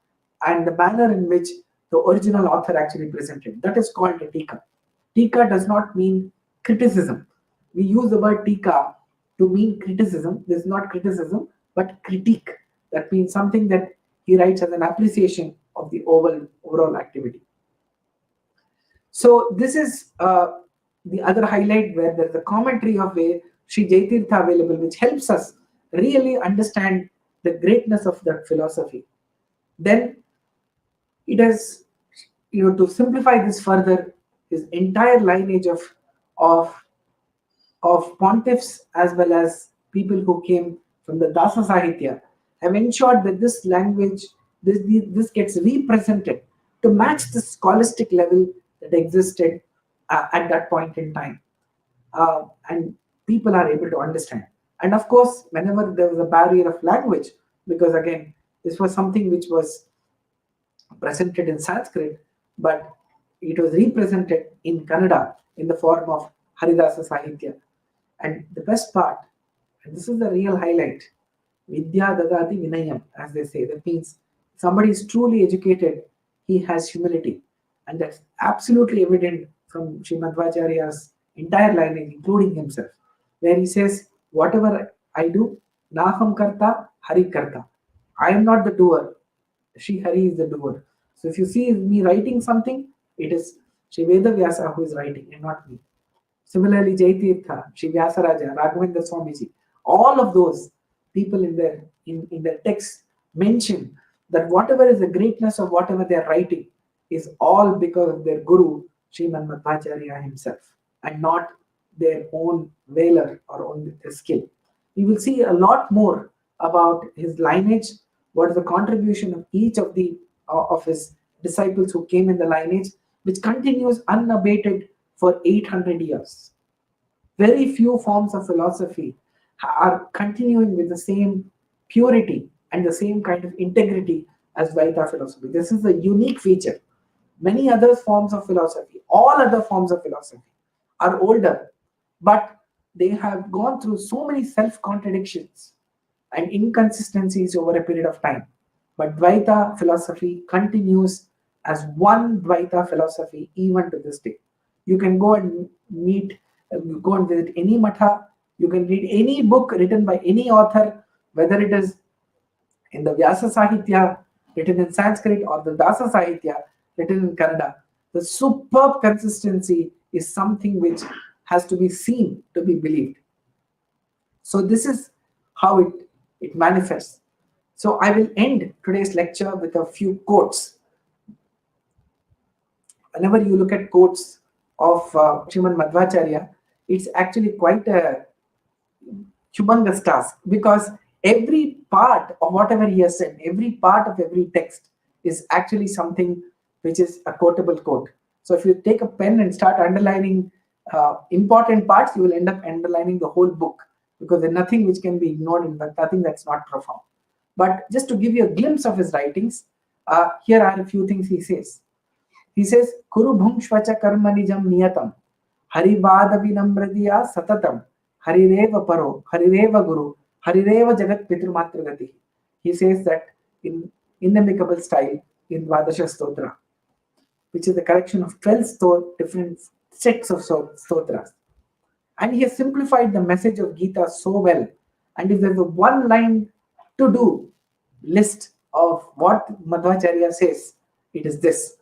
and the manner in which the original author actually presented. That is called a Tika. Tika does not mean criticism. We use the word Tika to mean criticism. This is not criticism, but critique. That means something that he writes as an appreciation of the overall activity. So this is the other highlight, where there is a commentary of Sri Jaitirtha available, which helps us really understand the greatness of that philosophy. Then it has, to simplify this further, his entire lineage of pontiffs as well as people who came from the Dasa Sahitya have ensured that this language, this gets represented to match the scholastic level that existed at that point in time. And people are able to understand. And of course, whenever there was a barrier of language, because again, this was something which was presented in Sanskrit, but it was represented in Kannada in the form of Haridasa Sahitya. And the best part, and this is the real highlight, Vidya Dadati Vinayam, as they say. That means somebody is truly educated, he has humility. And that's absolutely evident from Sri Madhwacharya's entire lineage, including himself, where he says, whatever I do, Naham Karta, Hari Karta. I am not the doer, Sri Hari is the doer. So if you see me writing something, it is Sri Vedavyasa who is writing and not me. Similarly, Jaitirtha, Sri Vyasaraja, Raghavendra Swamiji, all of those people in their texts mention that whatever is the greatness of whatever they are writing is all because of their Guru, Srimad Madhwacharya himself, and not their own valor or own skill. We will see a lot more about his lineage, what is the contribution of each of his disciples who came in the lineage, which continues unabated for 800 years. Very few forms of philosophy are continuing with the same purity and the same kind of integrity as Vaita philosophy. This is a unique feature. Many other forms of philosophy, all other forms of philosophy, are older, but they have gone through so many self-contradictions and inconsistencies over a period of time. But Dvaita philosophy continues as one Dvaita philosophy even to this day. You can go and go and visit any matha, you can read any book written by any author, whether it is in the Vyasa Sahitya written in Sanskrit or the Dasa Sahitya written in Kannada. The superb consistency is something which has to be seen to be believed. So this is how it manifests. So I will end today's lecture with a few quotes. Whenever you look at quotes of Srimad Madhwacharya, it's actually quite a humongous task, because every part of whatever he has said, every part of every text is actually something which is a quotable quote. So if you take a pen and start underlining important parts, you will end up underlining the whole book, because there's nothing which can be ignored and nothing that's not profound. But just to give you a glimpse of his writings, here are a few things he says. He says, Kuru bhungshvacha karmanijam niyatam, harivada vinamradiya satatam, harireva paro, harireva guru, harireva jagat pitrumatragati. He says that in inimicable style in Dvadasha Stotra, which is a collection of 12 different sets of stotras. And he has simplified the message of Gita so well. And if there's a one line to do list of what Madhwacharya says, it is this.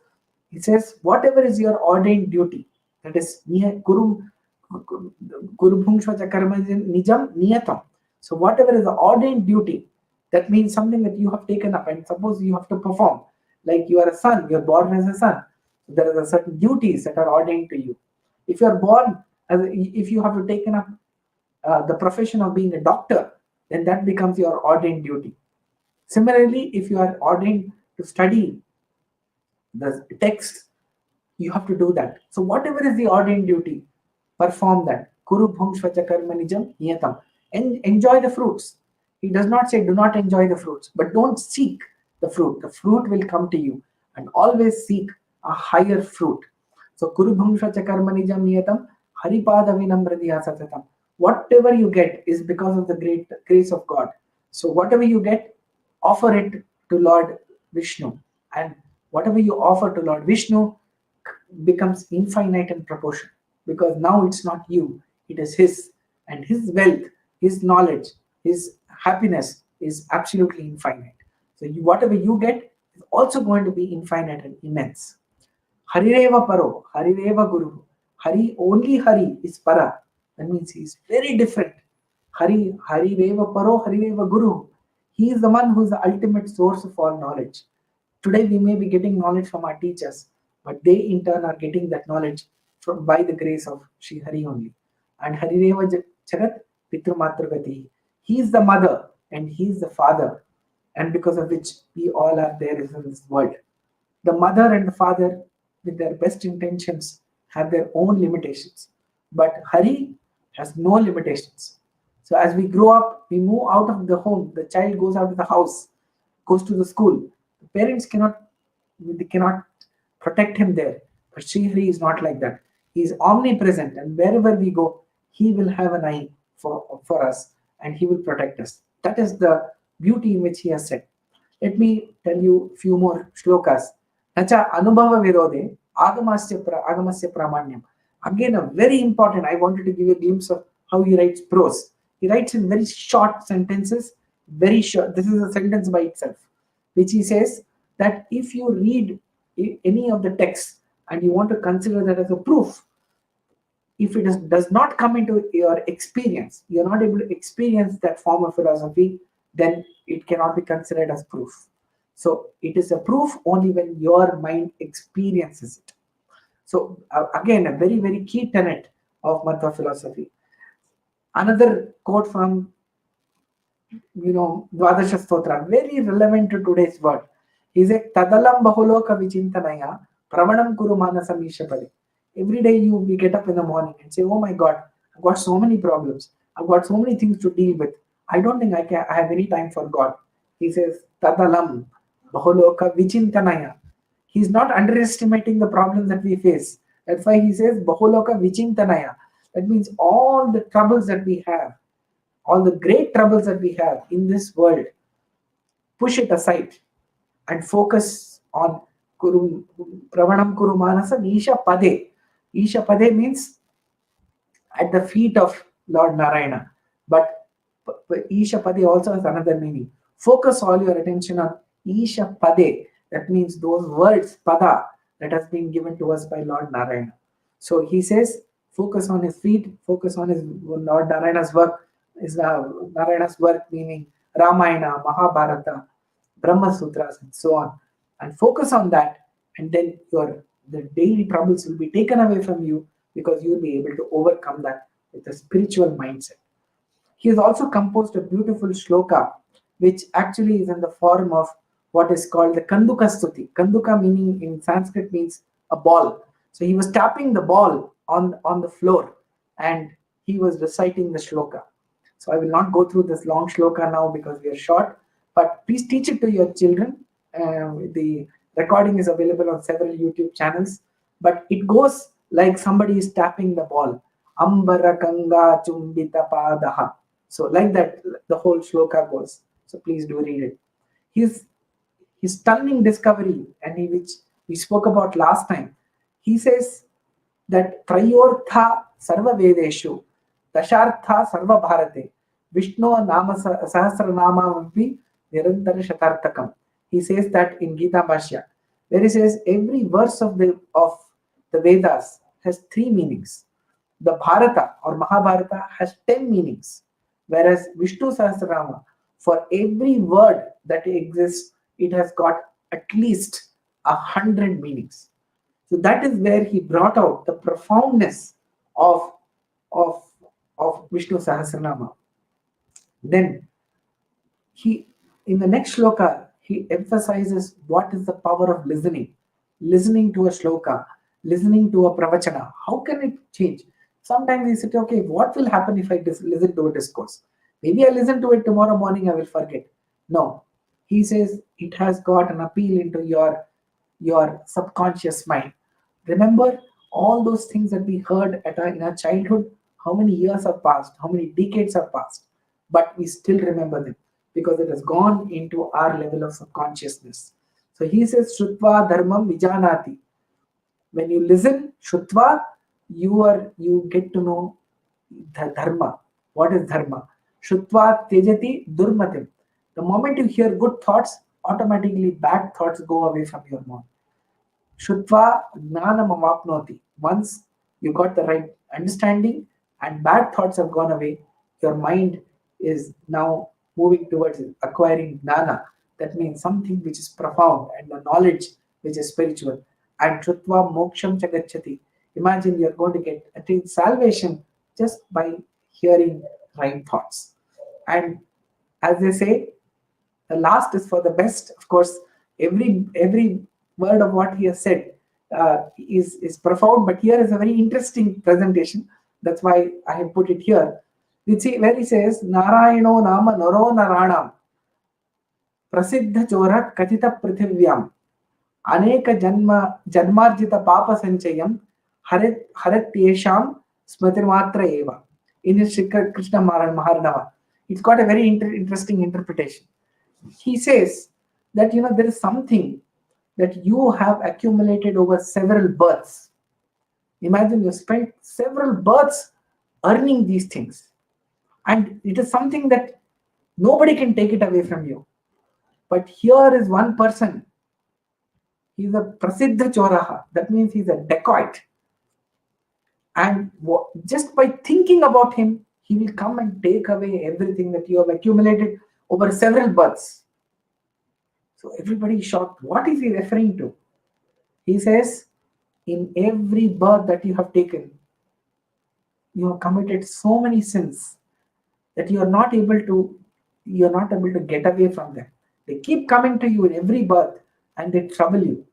He says, whatever is your ordained duty, that is Guru Bhungshvacha Karma Nijam Niyatam. So whatever is the ordained duty, that means something that you have taken up, and suppose you have to perform, like you are a son, you are born as a son. There are certain duties that are ordained to you. If you are born if you have to taken up the profession of being a doctor, then that becomes your ordained duty. Similarly, if you are ordained to study the text, you have to do that. So whatever is the ordained duty, perform that. Kuru bhungshvacha karmanijam niyatam. And enjoy the fruits. He does not say do not enjoy the fruits, but don't seek the fruit. The fruit will come to you, and always seek a higher fruit. So Kuru bhungshvacha karmanijam niyatam haripada vinamradiya satatam. Whatever you get is because of the great grace of God. So whatever you get, offer it to Lord Vishnu. And whatever you offer to Lord Vishnu becomes infinite in proportion, because now it's not you, it is his, and his wealth, his knowledge, his happiness is absolutely infinite. So whatever you get is also going to be infinite and immense. Harireva paro, harireva guru. Hari, only Hari is para. That means he is very different. Harireva paro, harireva guru. He is the one who is the ultimate source of all knowledge. Today we may be getting knowledge from our teachers, but they in turn are getting that knowledge by the grace of Sri Hari only. And Harireva Jagat Pitrumatragati. He is the mother and he is the father, and because of which we all are there in this world. The mother and the father, with their best intentions, have their own limitations. But Hari has no limitations. So as we grow up, we move out of the home, the child goes out of the house, goes to the school. The parents cannot protect him there. But Sri Hari is not like that. He is omnipresent, and wherever we go, he will have an eye for us, and he will protect us. That is the beauty in which he has said. Let me tell you a few more shlokas. Nacha anubhava virode agamasya pramanyam. Again, a very important, I wanted to give you a glimpse of how he writes prose. He writes in very short sentences, very short. This is a sentence by itself, which he says that if you read any of the texts and you want to consider that as a proof, if it does not come into your experience, you're not able to experience that form of philosophy, then it cannot be considered as proof. So it is a proof only when your mind experiences it. So again, a very, very key tenet of Madhwa philosophy. Another quote from Dvadasha Stotra, very relevant to today's world. He said, Tadalam bahuloka vichintanaya pravanam kuru manasam ishapade. Every day we get up in the morning and say, oh my God, I've got so many problems. I've got so many things to deal with. I don't think I have any time for God. He says, Tadalam bahuloka vichintanaya. He's not underestimating the problems that we face. That's why he says, bahuloka vichintanaya. That means all the troubles that we have, all the great troubles that we have in this world, push it aside and focus on Pravanam Kuru Manasa Isha Pade. Isha Pade means at the feet of Lord Narayana. But Isha Pade also has another meaning. Focus all your attention on Isha Pade. That means those words, Pada, that has been given to us by Lord Narayana. So he says, focus on his feet, focus on his Lord Narayana's work, Narayana's work meaning Ramayana, Mahabharata, Brahma Sutras, and so on. And focus on that, and then the daily troubles will be taken away from you, because you will be able to overcome that with a spiritual mindset. He has also composed a beautiful shloka, which actually is in the form of what is called the Kanduka Stuti. Kanduka meaning in Sanskrit means a ball. So he was tapping the ball on the floor and he was reciting the shloka. So I will not go through this long shloka now because we are short, But please teach it to your children. The recording is available on several YouTube channels, but it goes like somebody is tapping the ball. Ambara Kanga Chumbita Padaha. So like that, the whole shloka goes. So please do read it. His stunning discovery, and which we spoke about last time, he says that Trayortha Sarva Vedeshu, Dashartha Sarva Bharate, Vishnu Nama Sahasranama Vampi Nirantara Shatartakam. He says that in Gita Bhashya, where he says every verse of the Vedas has 3 meanings. The Bharata or Mahabharata has 10 meanings, whereas Vishnu Sahasranama, for every word that exists, it has got at least 100 meanings. So that is where he brought out the profoundness of, of, of Vishnu Sahasranama. Then he, in the next shloka, he emphasizes what is the power of listening to a shloka, listening to a pravachana. How can it change? Sometimes we say, okay, what will happen if I listen to a discourse? Maybe I listen to it tomorrow morning, I will forget. No, he says it has got an appeal into your subconscious mind. Remember all those things that we heard in our childhood. How many years have passed? How many decades have passed? But we still remember them because it has gone into our level of subconsciousness. So he says, Shrutva Dharmam Vijanati. When you listen, Shrutva, you get to know the Dharma. What is Dharma? Shrutva Tejati Durmatim. The moment you hear good thoughts, automatically bad thoughts go away from your mind. Shutva Gnana Mavapnoti. Once you got the right understanding and bad thoughts have gone away, your mind is now moving towards acquiring Gnana. That means something which is profound and the knowledge which is spiritual. And Shutva Moksham Chagachati. Imagine you're going to attain salvation just by hearing right thoughts. And as they say, the last is for the best. Of course, every word of what he has said is profound, but here is a very interesting presentation. That's why I have put it here. Where he says, Narayano Nama Naro Naranam Prasiddha Chora Katita Prithivyam Aneka Janmarjita Papa Sanchayam Harat Yesham Smatirmatra Eva. In his Krishna Maharanava. It's got a very interesting interpretation. He says that there is something that you have accumulated over several births. Imagine you spent several births earning these things, and it is something that nobody can take it away from you. But here is one person. He's a prasiddha choraha. That means he's a dacoit. And just by thinking about him, he will come and take away everything that you have accumulated over several births. So everybody is shocked. What is he referring to? He says, in every birth that you have taken, you have committed so many sins that you are not able to get away from them. They keep coming to you in every birth and they trouble you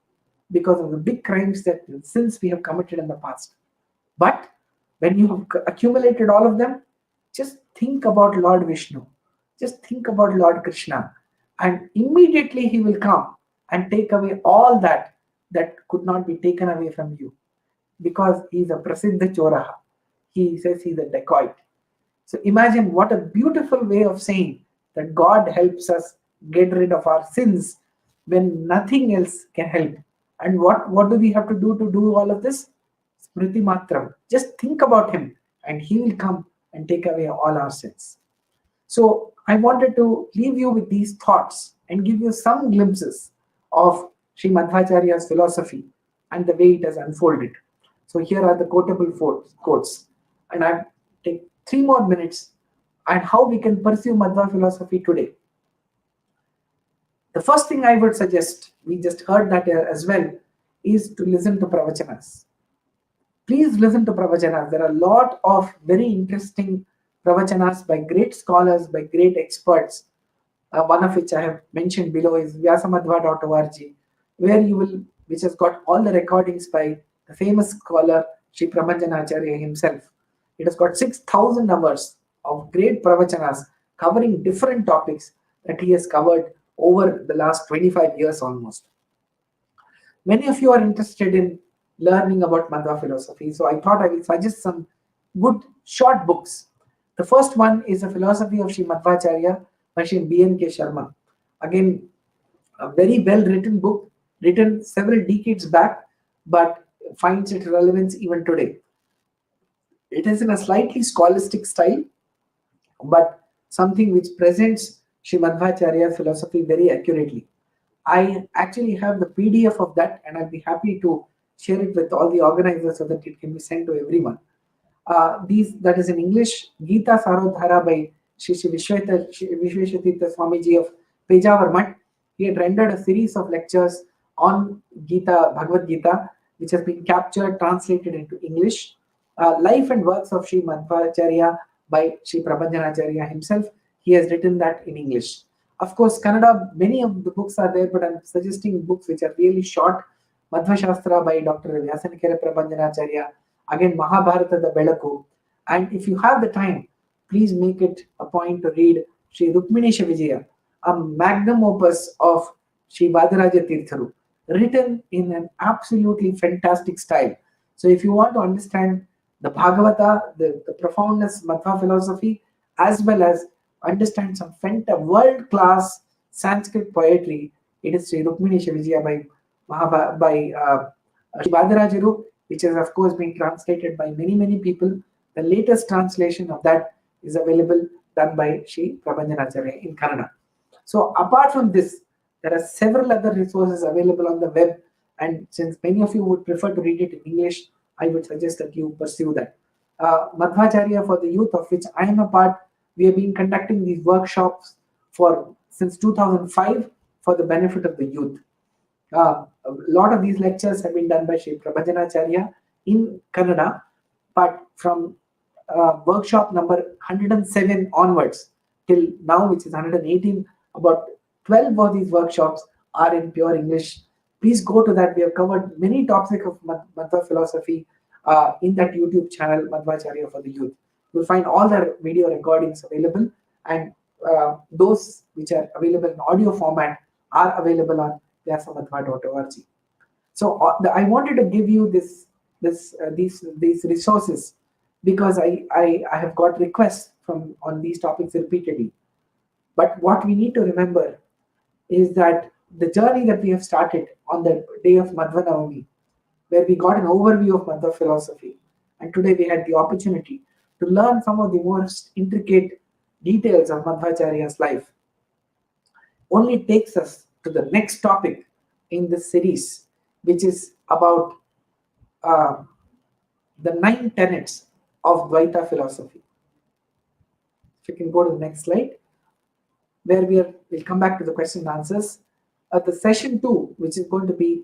because of the big crimes sins we have committed in the past. But when you have accumulated all of them, just think about Lord Vishnu. Just think about Lord Krishna. And immediately he will come and take away all that could not be taken away from you. Because he is a prasiddha choraha. He says he is a dacoit. So imagine what a beautiful way of saying that God helps us get rid of our sins when nothing else can help. And what do we have to do all of this? Smriti Matram. Just think about him and he will come and take away all our sins. So I wanted to leave you with these thoughts and give you some glimpses of Sri Madhwacharya's philosophy and the way it has unfolded. So here are the quotable quotes. And I take 3 more minutes and how we can pursue Madhva philosophy today. The first thing I would suggest, we just heard that as well, is to listen to Pravachanas. Please listen to Pravachanas. There are a lot of very interesting Pravachanas by great scholars, by great experts. One of which I have mentioned below is vyasamadhva.org, which has got all the recordings by the famous scholar Sri Subramanyamata himself. It has got 6,000 hours of great Pravachanas covering different topics. that he has covered over the last 25 years almost. Many of you are interested in learning about Madhwa philosophy, so I thought I will suggest some good short books. The first one is The Philosophy of Sri Madhwacharya by Sri B.N.K. Sharma. Again, a very well written book, written several decades back, but finds its relevance even today. It is in a slightly scholastic style, but something which presents Sri Madhwacharya philosophy very accurately. I actually have the PDF of that, and I'll be happy to share it with all the organizers so that it can be sent to everyone. That is in English, Gita Sarodhara by Shri Vishweshatirtha Swamiji of Pejawar Mutt. He had rendered a series of lectures on Gita, Bhagavad Gita, which has been captured, translated into English. Life and Works of Sri Madhwacharya by Sri Pravachana himself. He has written that in English. Of course, Kannada, many of the books are there, but I'm suggesting books which are really short. Madhva Shastra by Dr. Vyasanikara Prabandhanacharya. Again, Mahabharata the Belaku. And if you have the time, please make it a point to read Sri Rukminesha Vijaya, a magnum opus of Sri Vadaraja Tirtharu, written in an absolutely fantastic style. So if you want to understand the Bhagavata, the profoundness of Madhva philosophy, as well as understand some world-class Sanskrit poetry, it is Sri Rukminesha Vijaya by Sri Vadarajaru, which has of course been translated by many people. The latest translation of that is available, done by Sri Prabandhanacharya in Kannada. So apart from this, there are several other resources available on the web, and since many of you would prefer to read it in English, I would suggest that you pursue that. Madhwacharya for the Youth, of which I am a part, we have been conducting these workshops since 2005 for the benefit of the youth. A lot of these lectures have been done by Sri Prabandhanacharya in Kannada, but from workshop number 107 onwards till now, which is 118, about 12 of these workshops are in pure English. Please go to that. We have covered many topics of Madhva philosophy in that YouTube channel, Madhwacharya for the Youth. You'll find all the video recordings available, and those which are available in audio format are available on vyasamadhva.org. So I wanted to give you these resources because I have got requests on these topics repeatedly. But what we need to remember is that the journey that we have started on the day of Madhva Navami, where we got an overview of Madhva philosophy, and today we had the opportunity to learn some of the most intricate details of Madhwacharya's life, only takes us to the next topic in this series, which is about the 9 tenets of Dvaita philosophy. If you can go to the next slide, where we'll come back to the question and answers. The session 2, which is going to be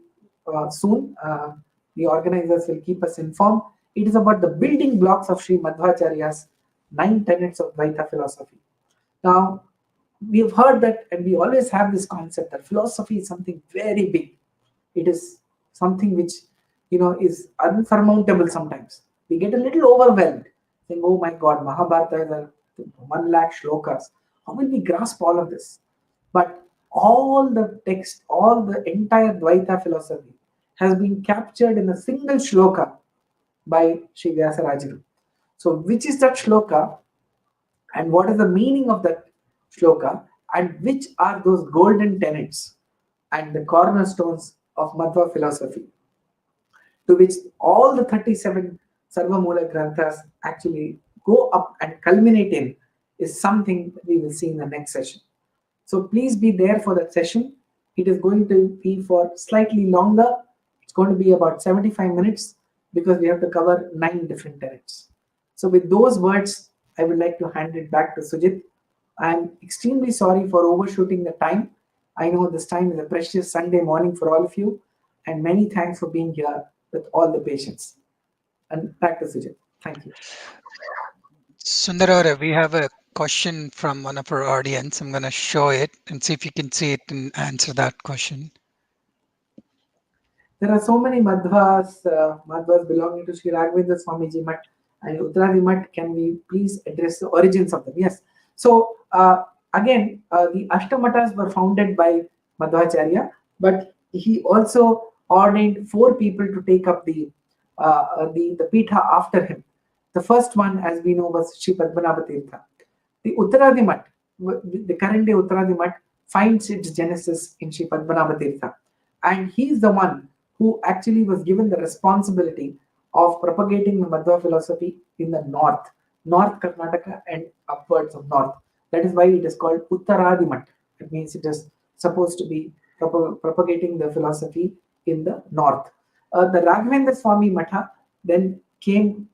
soon, the organizers will keep us informed. It is about the building blocks of Sri Madhwacharya's 9 tenets of Dvaita philosophy. Now, we have heard that, and we always have this concept that philosophy is something very big. It is something which is unsurmountable sometimes. We get a little overwhelmed, saying, "Oh my God, Mahabharata is 1 lakh shlokas. How will we grasp all of this?" But all the text, all the entire Dvaita philosophy has been captured in a single shloka by Sri Vyasarajuru. So which is that shloka, and what is the meaning of that shloka, and which are those golden tenets and the cornerstones of Madhva philosophy, to which all the 37 Sarvamula Granthas actually go up and culminate in, is something that we will see in the next session. So please be there for that session. It is going to be for slightly longer. It's going to be about 75 minutes because we have to cover 9 different tenets. So with those words, I would like to hand it back to Sujit. I'm extremely sorry for overshooting the time. I know this time is a precious Sunday morning for all of you, and many thanks for being here with all the patience. And back to Sujit. Thank you. Sundara, we have a question from one of our audience. I'm going to show it and see if you can see it and answer that question. There are so many Madhvas belonging to Sri Raghavendra Swamiji Mutt and Uttaravi Mutt. Can we please address the origins of them? Yes. So Again, the Ashtamatas were founded by Madhwacharya, but he also ordained 4 people to take up the Pitha after him. The first one, as we know, was Sri Padmanabha Tirtha. The Uttaradimat, the current day Uttaradimat, finds its genesis in Sri Padmanabha Tirtha. And he is the one who actually was given the responsibility of propagating the Madhva philosophy in the north Karnataka and upwards of north. That is why it is called Uttaradimat. It means it is supposed to be propagating the philosophy in the north. The Raghavendra Swami Matha then came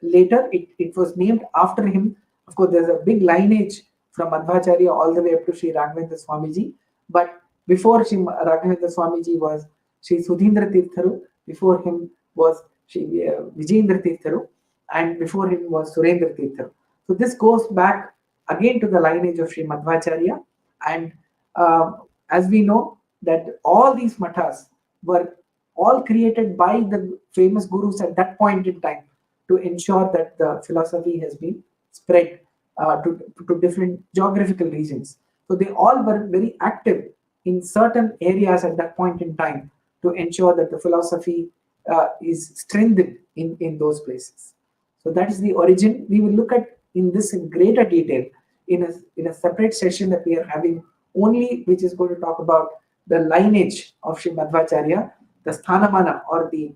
later. It was named after him. Of course, there's a big lineage from Madhwacharya all the way up to Sri Raghavendra Swamiji. But before Sri Raghavendra Swamiji was Sri Sudhindra Tirtharu. Before him was Sri Vijayendra Tirtharu. And before him was Surendra Tirtharu. So this goes back again to the lineage of Sri Madhwacharya. And as we know that all these mathas were all created by the famous gurus at that point in time to ensure that the philosophy has been spread to different geographical regions. So they all were very active in certain areas at that point in time to ensure that the philosophy is strengthened in those places. So that is the origin. We will look at in this in greater detail in a separate session that we are having only, which is going to talk about the lineage of Sri Madhwacharya, the sthanamana, or the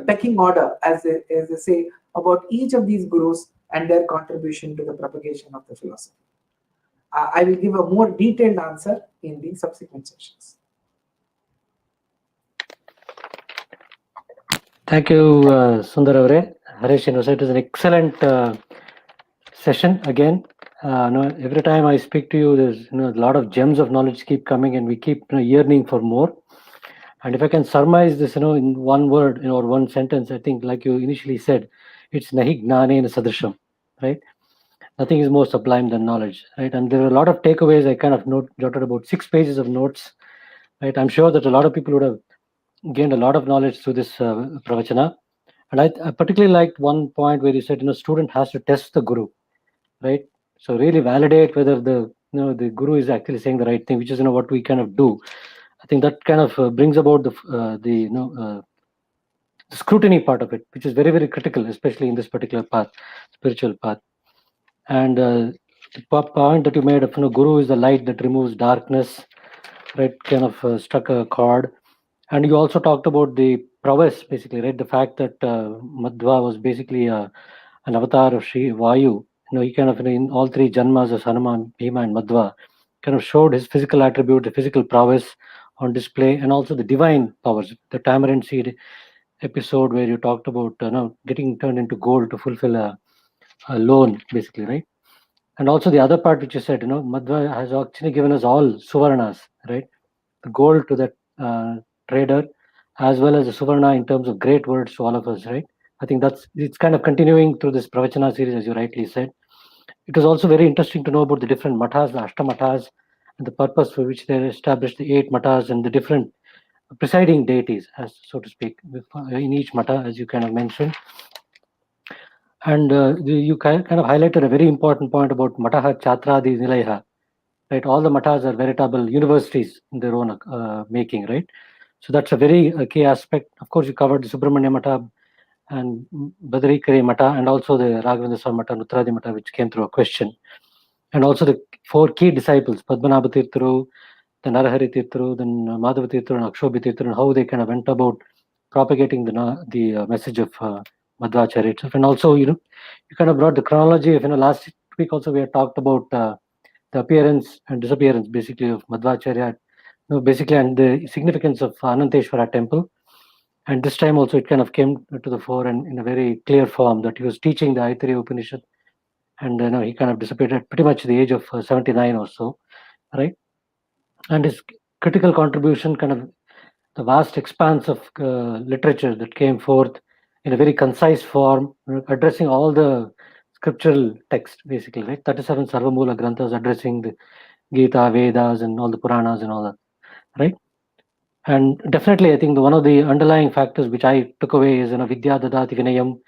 pecking order, as they say, about each of these gurus and their contribution to the propagation of the philosophy. I will give a more detailed answer in the subsequent sessions. Thank you, Sundar Avare. Harish, it was an excellent session again. Every time I speak to you, there's a lot of gems of knowledge keep coming, and we keep yearning for more. And if I can surmise this, in one word, or one sentence, I think, like you initially said, it's nahi gnanena sadrisham, right? Nothing is more sublime than knowledge, right? And there are a lot of takeaways. I kind of jotted about 6 pages of notes, right? I'm sure that a lot of people would have gained a lot of knowledge through this pravachana. And I particularly liked one point where you said, student has to test the guru, right? So really validate whether the guru is actually saying the right thing, which is what we kind of do. I think that kind of brings about the scrutiny part of it, which is very, very critical, especially in this particular path, spiritual path. And the point that you made of guru is the light that removes darkness, right? Kind of struck a chord. And you also talked about the prowess, basically, right? The fact that Madhwa was basically an avatar of Sri Vayu. He kind of in all 3 janmas of Hanuman, Bhima, and Madhwa kind of showed his physical attribute, the physical prowess on display, and also the divine powers. The tamarind seed episode where you talked about getting turned into gold to fulfill a loan, basically, right? And also the other part which you said, Madhwa has actually given us all suvarnas, right? The gold to that trader, as well as the suvarna in terms of great words to all of us, right? I think it's kind of continuing through this Pravachana series, as you rightly said. It was also very interesting to know about the different mathas, the Ashtamathas, and the purpose for which they established the 8 mathas and the different presiding deities, as so to speak, in each matha, as you kind of mentioned. And you kind of highlighted a very important point about mataha chatradi nilayha, right? All the mathas are veritable universities in their own making, right? So that's a very key aspect. Of course, you covered the Subramanyamata and Badrikare Mata, and also the Raghavendra Swami Mata, Uttaradi Mata, which came through a question. And also the 4 key disciples, Padmanabha Tirtharu, then Narahari Tirtharu, then Madhava Tirtharu, and Akshobhi Tirtharu, and how they kind of went about propagating the message of Madhwacharya itself. And also, you kind of brought the chronology of, last week also we had talked about the appearance and disappearance, basically, of Madhwacharya, basically, and the significance of Ananteshwara Temple. And this time also it kind of came to the fore and in a very clear form that he was teaching the Aitareya Upanishad, and he kind of dissipated at pretty much the age of 79 or so, right? And his critical contribution, kind of the vast expanse of literature that came forth in a very concise form, addressing all the scriptural text, basically, right? 37 Sarvamoola Granthas addressing the Gita, Vedas, and all the Puranas and all that, right? And definitely, I think one of the underlying factors which I took away is, Vidya Dadati Vinayam,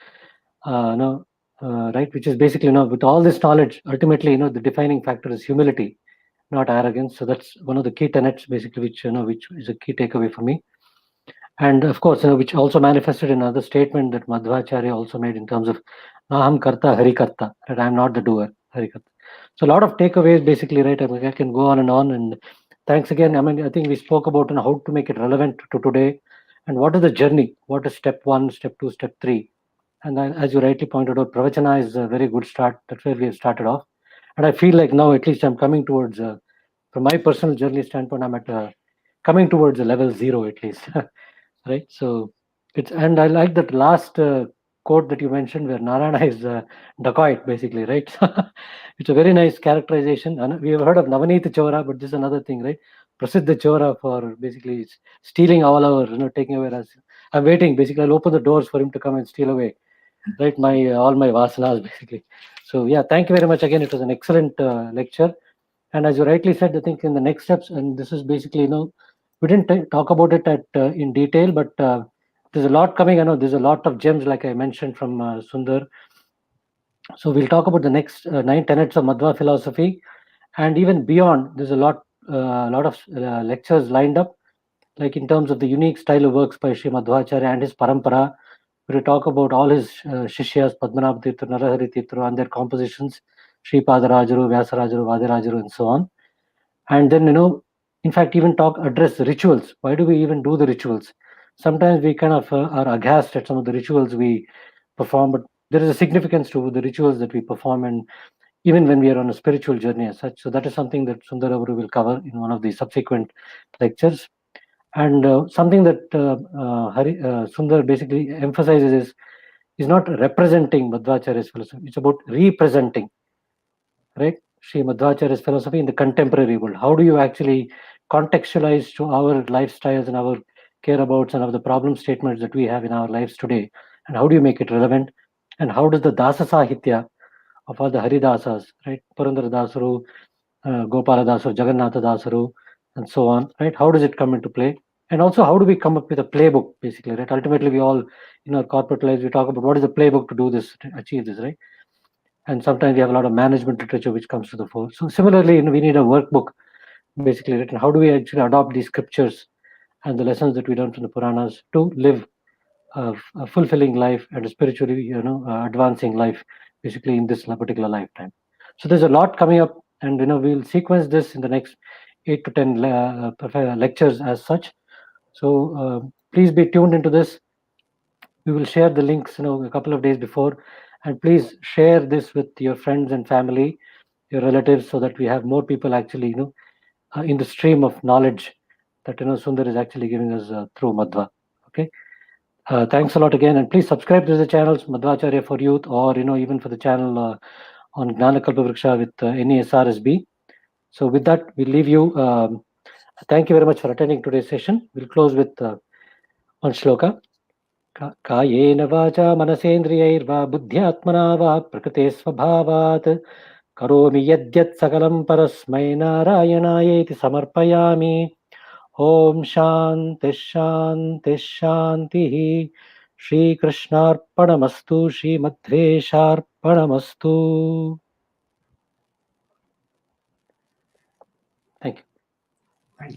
right? Which is basically, with all this knowledge, ultimately, the defining factor is humility, not arrogance. So that's one of the key tenets, basically, which is a key takeaway for me. And of course, which also manifested in another statement that Madhwacharya also made in terms of Naham Karta Hari Karta, that I'm not the doer, Hari Karta. So a lot of takeaways, basically, right? I can go on. And thanks again. I think we spoke about how to make it relevant to today, and what is the journey, what is step 1, step 2, step 3. And then, as you rightly pointed out, Pravachana is a very good start. That's where we have started off. And I feel like now, at least I'm coming towards, from my personal journey standpoint, I'm at coming towards a level 0 at least. Right? So and I like that last quote that you mentioned where Narayana is dacoit, basically, right? It's a very nice characterization. And we have heard of Navanita Chora, but this is another thing, right? Prasiddha Chora, for basically stealing all our, taking away us. I'm waiting. Basically, I'll open the doors for him to come and steal away, right? My all my vasanas, basically. So yeah, thank you very much again. It was an excellent lecture. And as you rightly said, I think in the next steps, and this is basically, we didn't talk about it in detail, but there's a lot coming. I know there's a lot of gems, like I mentioned, from Sundar. So we'll talk about the next 9 tenets of Madhwa philosophy, and even beyond. There's a lot of lectures lined up, like in terms of the unique style of works by Sri Madhwacharya and his parampara. We'll talk about all his Shishyas, Padmanabha Tirtha, Narahari Tirtha, and their compositions, Sri Padarajaru, Vyasarajaru, Vadirajaru, and so on. And then, in fact, even address rituals. Why do we even do the rituals? Sometimes we kind of are aghast at some of the rituals we perform, but there is a significance to the rituals that we perform, and even when we are on a spiritual journey as such. So that is something that Sundar will cover in one of the subsequent lectures. And something that Sundar basically emphasizes is not representing Madhwacharya's philosophy. It's about representing, right? Sri Madhwacharya's philosophy in the contemporary world. How do you actually contextualize to our lifestyles and our careabouts and of the problem statements that we have in our lives today? And how do you make it relevant? And how does the Dasa Sahitya of all the Haridasas, right? Purandara Dasaru, Gopala Dasaru, Jagannatha Dasaru, and so on, right? How does it come into play? And also, how do we come up with a playbook, basically, right? Ultimately, we all, in our corporate lives, we talk about what is the playbook to do this, to achieve this, right? And sometimes we have a lot of management literature which comes to the fore. So similarly, we need a workbook, basically written. How do we actually adopt these scriptures and the lessons that we learn from the Puranas to live a fulfilling life and a spiritually, advancing life, basically in this particular lifetime. So there's a lot coming up, and we'll sequence this in the next 8 to 10 lectures as such. So please be tuned into this. We will share the links, a couple of days before, and please share this with your friends and family, your relatives, so that we have more people actually, in the stream of knowledge that Sundar is actually giving us through Madhwa. Okay. Thanks a lot again, and please subscribe to the channels Madhwacharya for Youth, or even for the channel on Gnanakalpavruksha with NESRSB. So with that, we leave you. Thank you very much for attending today's session. We'll close with one shloka. कायेन वाचा मनसेन्द्रियैर्वा बुद्ध्यात्मना वा प्रकृते स्वभावात् करोमि यद्यत् सकलं परस्मै नारायणायेति समर्पयामि. ॐ शान्तिः शान्तिः शान्तिः. श्रीकृष्णार्पणमस्तु, श्रीमध्वेशार्पणमस्तु.